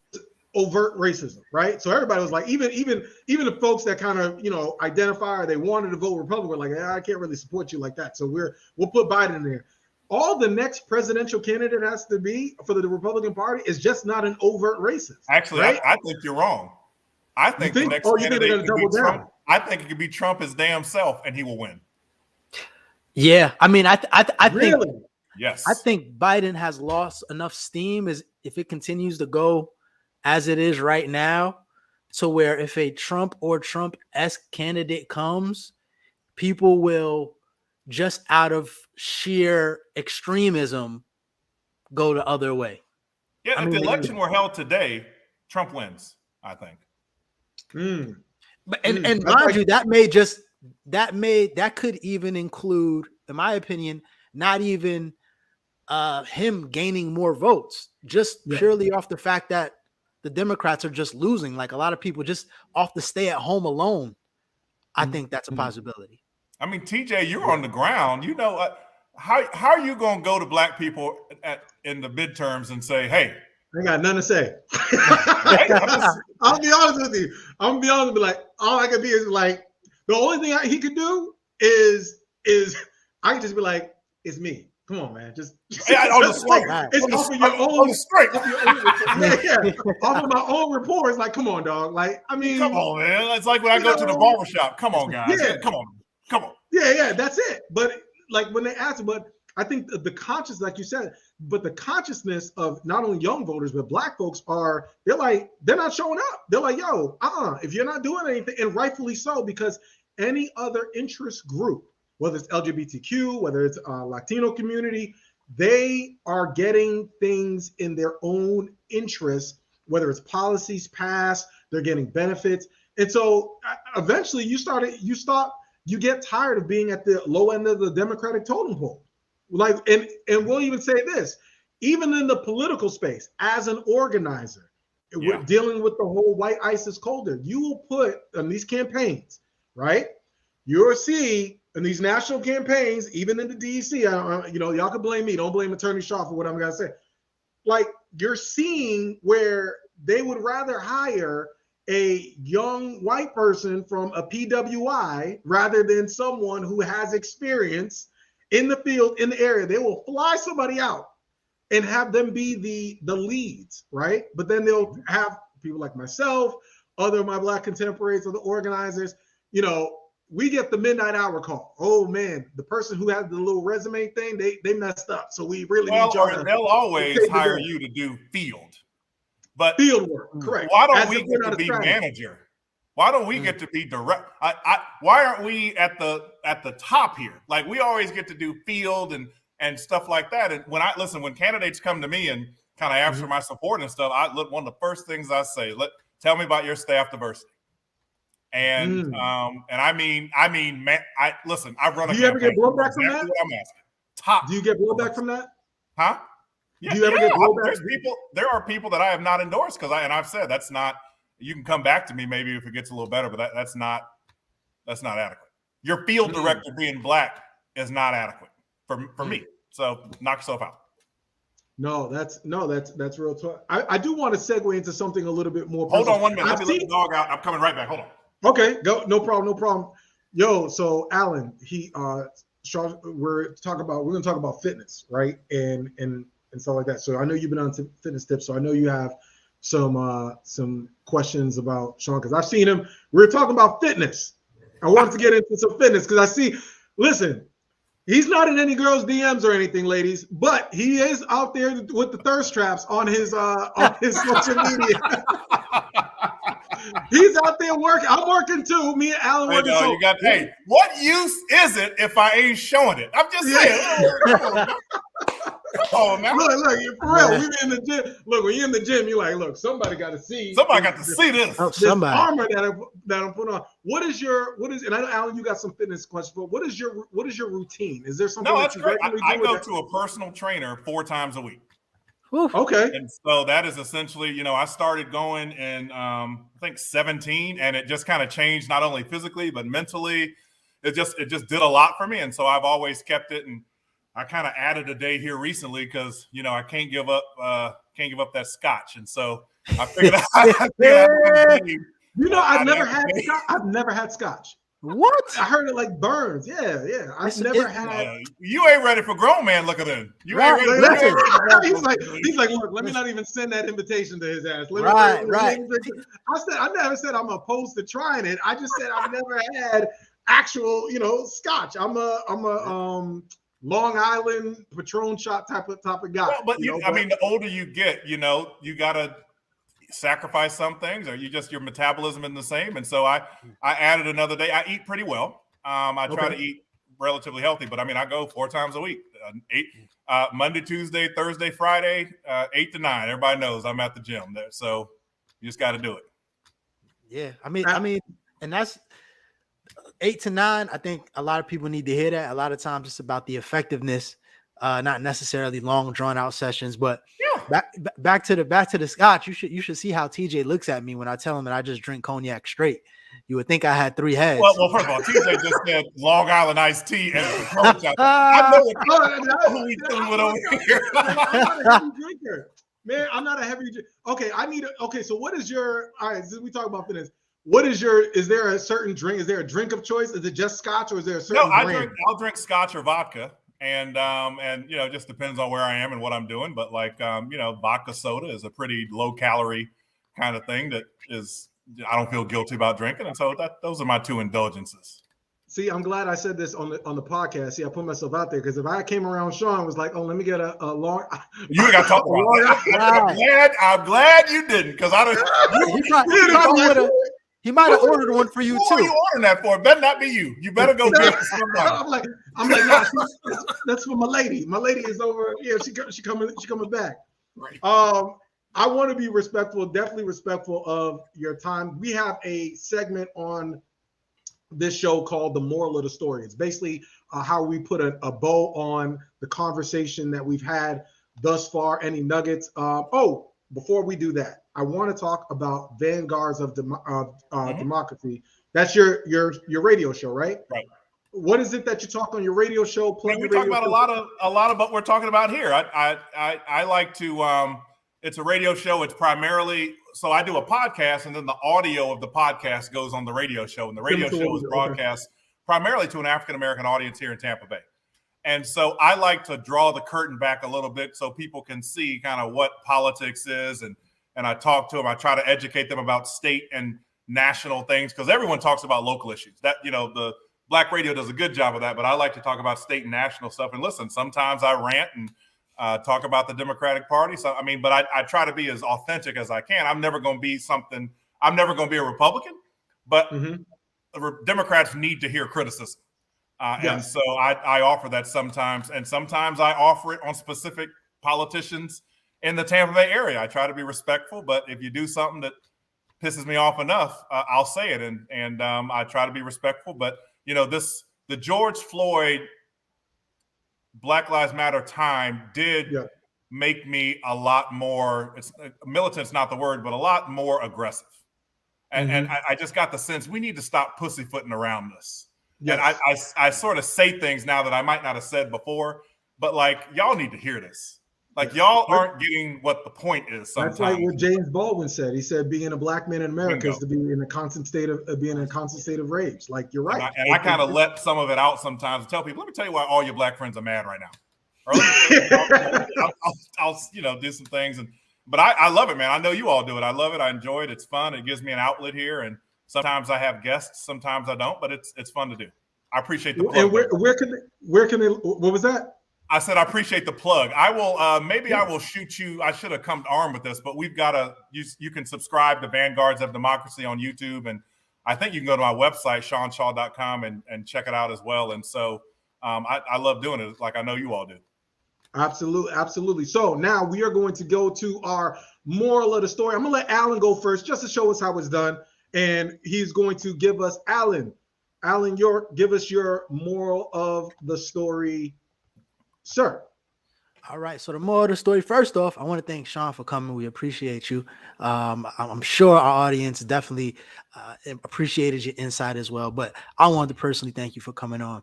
overt racism, right? So everybody was like, even the folks that kind of identify or they wanted to vote Republican were like, I can't really support you like that. So we'll put Biden in there. All the next presidential candidate has to be for the Republican Party is just not an overt racist. Actually, right? I think you're wrong. I think the next candidate could be Trump. I think it could be Trump his damn self, and he will win. Yeah, I mean, I think yes. I think Biden has lost enough steam as if it continues to go as it is right now, to where if a Trump or Trump-esque candidate comes, people will just out of sheer extremism go the other way. Yeah, if the election were held today, Trump wins, I think. But and mind you, that could even include, in my opinion, not even him gaining more votes, just purely off the fact that the Democrats are just losing. Like a lot of people just off the stay at home alone. I think that's a possibility. I mean, TJ, you're on the ground. How are you going to go to black people in the midterms and say, "Hey, I got nothing to say"? I'll be honest with you. Like, all I could be is like, the only thing he could do is I could just be like, "It's me. Come on, man. Just it's off of your own straight. Off of my own report. It's like, come on, dog. Like, I mean, come on, man. It's like when I go to the barbershop. Come on, guys. Yeah. Come on. Yeah, that's it. But like when they ask, but I think the conscious, like you said, but the consciousness of not only young voters but black folks they're not showing up. They're like, yo, if you're not doing anything, and rightfully so, because any other interest group, whether it's LGBTQ, whether it's Latino community, they are getting things in their own interest, whether it's policies passed, they're getting benefits. And so eventually you get tired of being at the low end of the Democratic totem pole. Like, and we'll even say this, even in the political space, as an organizer, we're dealing with the whole white ISIS culture, you will put on these campaigns, right? You'll see in these national campaigns, even in the DC, y'all can blame me. Don't blame Attorney Shaw for what I'm going to say. Like, you're seeing where they would rather hire a young white person from a PWI rather than someone who has experience in the field, in the area. They will fly somebody out and have them be the leads, right? But then they'll have people like myself, other of my black contemporaries, other organizers, we get the midnight hour call. Oh man, the person who has the little resume thing, they messed up. So we really need y'all to. They'll always hire you to do field. But field work, correct. Why don't we get to be manager? Why don't we get to be direct? Why aren't we at the top here? Like, we always get to do field and stuff like that. And when candidates come to me and kind of ask for my support and stuff, one of the first things I say, tell me about your staff diversity. And I mean, man, listen, I've run a campaign. Do you ever get blowback from that? What I'm asking. Do you get blowback from that? Huh? Yeah, Do you ever get blowback? There are people that I have not endorsed because I've said that's not. You can come back to me maybe if it gets a little better, but that's not adequate. Your field director being black is not adequate for me. So knock yourself out. No, that's real talk. I do want to segue into something a little bit more. Hold on 1 minute. Let me let the dog out. I'm coming right back. Hold on. Okay, go. No problem. Yo, so Alan, we're gonna talk about fitness, right? And stuff like that. So I know you've been on fitness tips, so I know you have some questions about Sean because I've seen him. We're talking about fitness. I wanted to get into some fitness because listen, he's not in any girls' DMs or anything, ladies, but he is out there with the thirst traps on his social media. He's out there working. I'm working too. Me and Alan working too. Hey, what use is it if I ain't showing it? I'm just saying. Oh, man. Look, for real. We in the gym. Look, when you're in the gym, you're like, look, somebody got to see. Somebody got to see this. This armor that I'm putting on. What is? And I know, Alan, you got some fitness questions, but what is your routine? Is there something that you regularly do? I go to a personal trainer 4 times a week. Oof. Okay. And so that is essentially, I started going in, I think 17, and it just kind of changed not only physically, but mentally. It just did a lot for me. And so I've always kept it. And I kind of added a day here recently because, I can't give up that scotch. And so I figured I've never had scotch. What? I heard it like burns. Yeah. I've never had. You ain't ready for grown man looking in. You ain't ready. He's like, look, let me not even send that invitation to his ass. Right. I never said I'm opposed to trying it. I just said I've never had actual, scotch. I'm a Long Island Patron shot type of guy. Well, but the older you get, you gotta sacrifice some things, or your metabolism isn't the same. And so I added another day. I eat pretty well. I try to eat relatively healthy, but I go 4 times a week, 8 Monday, Tuesday, Thursday, Friday, 8 to 9. Everybody knows I'm at the gym there, so you just got to do it. Yeah, and that's 8 to 9. I think a lot of people need to hear that. A lot of times it's about the effectiveness, not necessarily long drawn out sessions, but back to the scotch. You should see how TJ looks at me when I tell him that I just drink cognac straight. You would think I had 3 heads. Well, first of all, TJ just said Long Island iced tea and I know who we dealing with over here. I'm not a heavy drinker, man. I'm not a heavy drinker. Okay, so what is your? All right, since we talk about fitness, is there a certain drink? Is there a drink of choice? Is it just scotch, or is there a certain? No, I'll drink scotch or vodka. And it just depends on where I am and what I'm doing. But vodka soda is a pretty low calorie kind of thing that is, I don't feel guilty about drinking. And so those are my 2 indulgences. See, I'm glad I said this on the podcast. See, I put myself out there because if I came around Sean was like, oh, let me get a long. You ain't got to talk about that. I'm glad you didn't, because I don't. He might have ordered one for you too. Who are you ordering that for? It better not be you. You better go get it. I'm like, nah, that's for my lady. My lady is over. Yeah, she coming back. Right. I want to be definitely respectful of your time. We have a segment on this show called The Moral of the Story. It's basically how we put a bow on the conversation that we've had thus far. Any nuggets? Before we do that, I want to talk about Vanguards of Democracy. That's your radio show, right? Right. What is it that you talk on your radio show? We talk about a lot of what we're talking about here. I like to. It's a radio show. It's primarily, so I do a podcast, and then the audio of the podcast goes on the radio show, and the radio show is broadcast primarily to an African American audience here in Tampa Bay. And so I like to draw the curtain back a little bit so people can see kind of what politics is, and I talk to them. I try to educate them about state and national things, because everyone talks about local issues. That, the Black radio does a good job of that, but I like to talk about state and national stuff. And listen, sometimes I rant and talk about the Democratic Party. So, but I try to be as authentic as I can. I'm never going to be a Republican, but Democrats need to hear criticism. Yes. And so I offer that sometimes, and sometimes I offer it on specific politicians in the Tampa Bay area. I try to be respectful, but if you do something that pisses me off enough, I'll say it, and I try to be respectful. But the George Floyd Black Lives Matter time did make me a lot more, militant's not the word, but a lot more aggressive. And I just got the sense we need to stop pussyfooting around this. Yes. And I sort of say things now that I might not have said before, but like, y'all need to hear this. Like, y'all aren't getting what the point is sometimes. That's like what James Baldwin said. He said being a black man in America is to be in a constant state of rage. Like, you're right. And I kind of let some of it out sometimes and tell people, let me tell you why all your black friends are mad right now. Or I'll do some things. But I love it, man. I know you all do it. I love it. I enjoy it. It's fun. It gives me an outlet here. And sometimes I have guests. Sometimes I don't. But it's fun to do. I appreciate the plug. And where can they? What was that? I said I appreciate the plug. I will maybe I will shoot you. I should have come armed with this, but we've got you can subscribe to Vanguards of Democracy on YouTube, and I think you can go to my website, SeanShaw.com, and check it out as well. And so I love doing it, like I know you all do. Absolutely. So now we are going to go to our moral of the story. I'm gonna let Alan go first, just to show us how it's done, and he's going to give us Alan York. Give us your moral of the story, sir. All right. So the moral of the story, first off, I want to thank Sean for coming. We appreciate you. I'm sure our audience definitely appreciated your insight as well. But I wanted to personally thank you for coming on.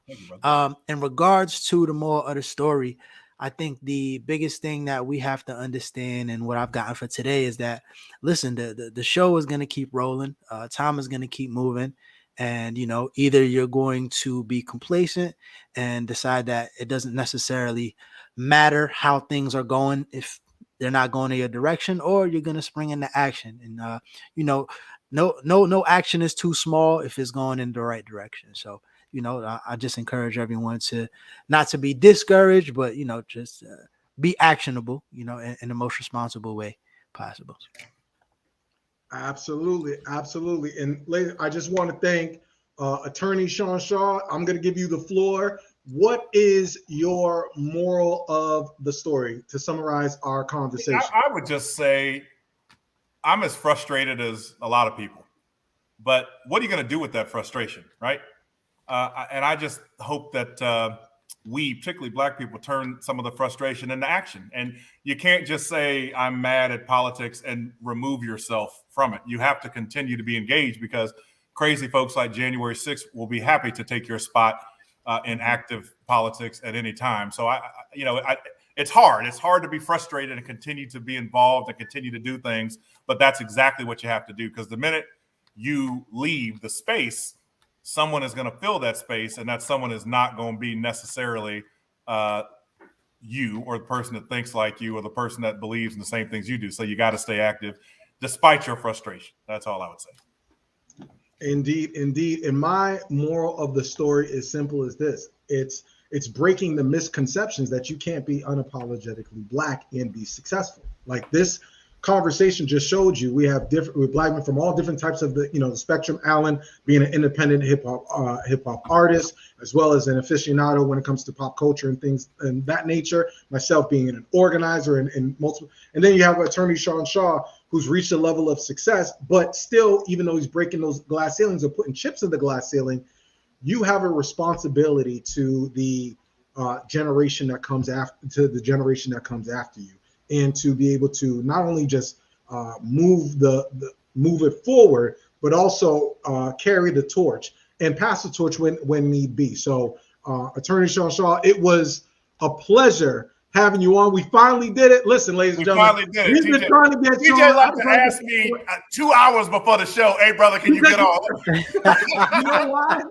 In regards to the moral of the story, I think the biggest thing that we have to understand, and what I've gotten for today, is that, listen, the show is going to keep rolling. Time is going to keep moving. And, either you're going to be complacent and decide that it doesn't necessarily matter how things are going if they're not going in your direction, or you're going to spring into action. And, no action is too small if it's going in the right direction. So, I just encourage everyone to not to be discouraged, but, just be actionable, in the most responsible way possible. Absolutely. And later, I just want to thank Attorney Sean Shaw. I'm going to give you the floor. What is your moral of the story to summarize our conversation? I would just say I'm as frustrated as a lot of people, but what are you going to do with that frustration, right? And I just hope that we, particularly black people, turn some of the frustration into action. And you can't just say, I'm mad at politics and remove yourself from it. You have to continue to be engaged, because crazy folks like January 6th will be happy to take your spot in active politics at any time. So it's hard. It's hard to be frustrated and continue to be involved and continue to do things. But that's exactly what you have to do, because the minute you leave the space, someone is going to fill that space, and that someone is not going to be necessarily you, or the person that thinks like you, or the person that believes in the same things you do. So you got to stay active despite your frustration. That's all I would say. Indeed. And my moral of the story is simple as this. It's breaking the misconceptions that you can't be unapologetically black and be successful. Like, this conversation just showed you, we have black men from all different types of the spectrum. Alan being an independent hip hop artist, as well as an aficionado when it comes to pop culture and things and that nature. Myself being an organizer and multiple. And then you have Attorney Sean Shaw, who's reached a level of success, but still, even though he's breaking those glass ceilings or putting chips in the glass ceiling, you have a responsibility to the generation that comes after you. And to be able to not only just move it forward, but also carry the torch and pass the torch when need be. So, Attorney Sean Shaw, it was a pleasure having you on. We finally did it. Listen, ladies and gentlemen, finally did it. We've been trying to get TJ like to ask me 2 hours before the show, hey brother, can you get on?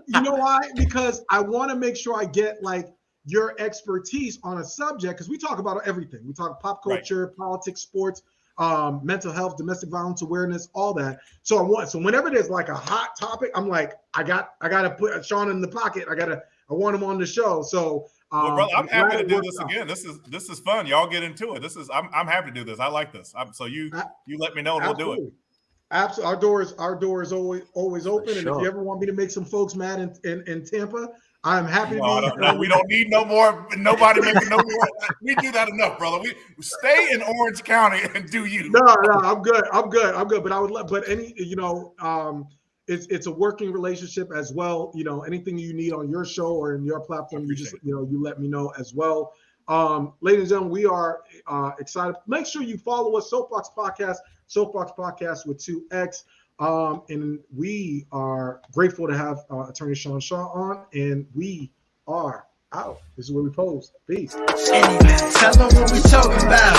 You know why? Because I want to make sure I get your expertise on a subject, because we talk about everything. We talk pop culture, politics, sports, mental health, domestic violence awareness, all that. So whenever there's like a hot topic, I'm like, I gotta put Sean in the pocket. I want him on the show. So well, brother, I'm happy to do this again. This is fun. Y'all get into it. I'm happy to do this. I like this. So you let me know and we'll do it. Absolutely. Our door is always open. And if you ever want me to make some folks mad in Tampa, I'm happy to be. No, we don't need no more. Nobody making no more. We do that enough, brother. We stay in Orange County and do you. No, I'm good. But I would love. But it's a working relationship as well. Anything you need on your show or in your platform, you just you let me know as well. Ladies and gentlemen, we are excited. Make sure you follow us, Soapboxx Podcast with 2X. And we are grateful to have Attorney Sean Shaw on, and we are out. This is where we pose. Peace. Tell them what we talking about.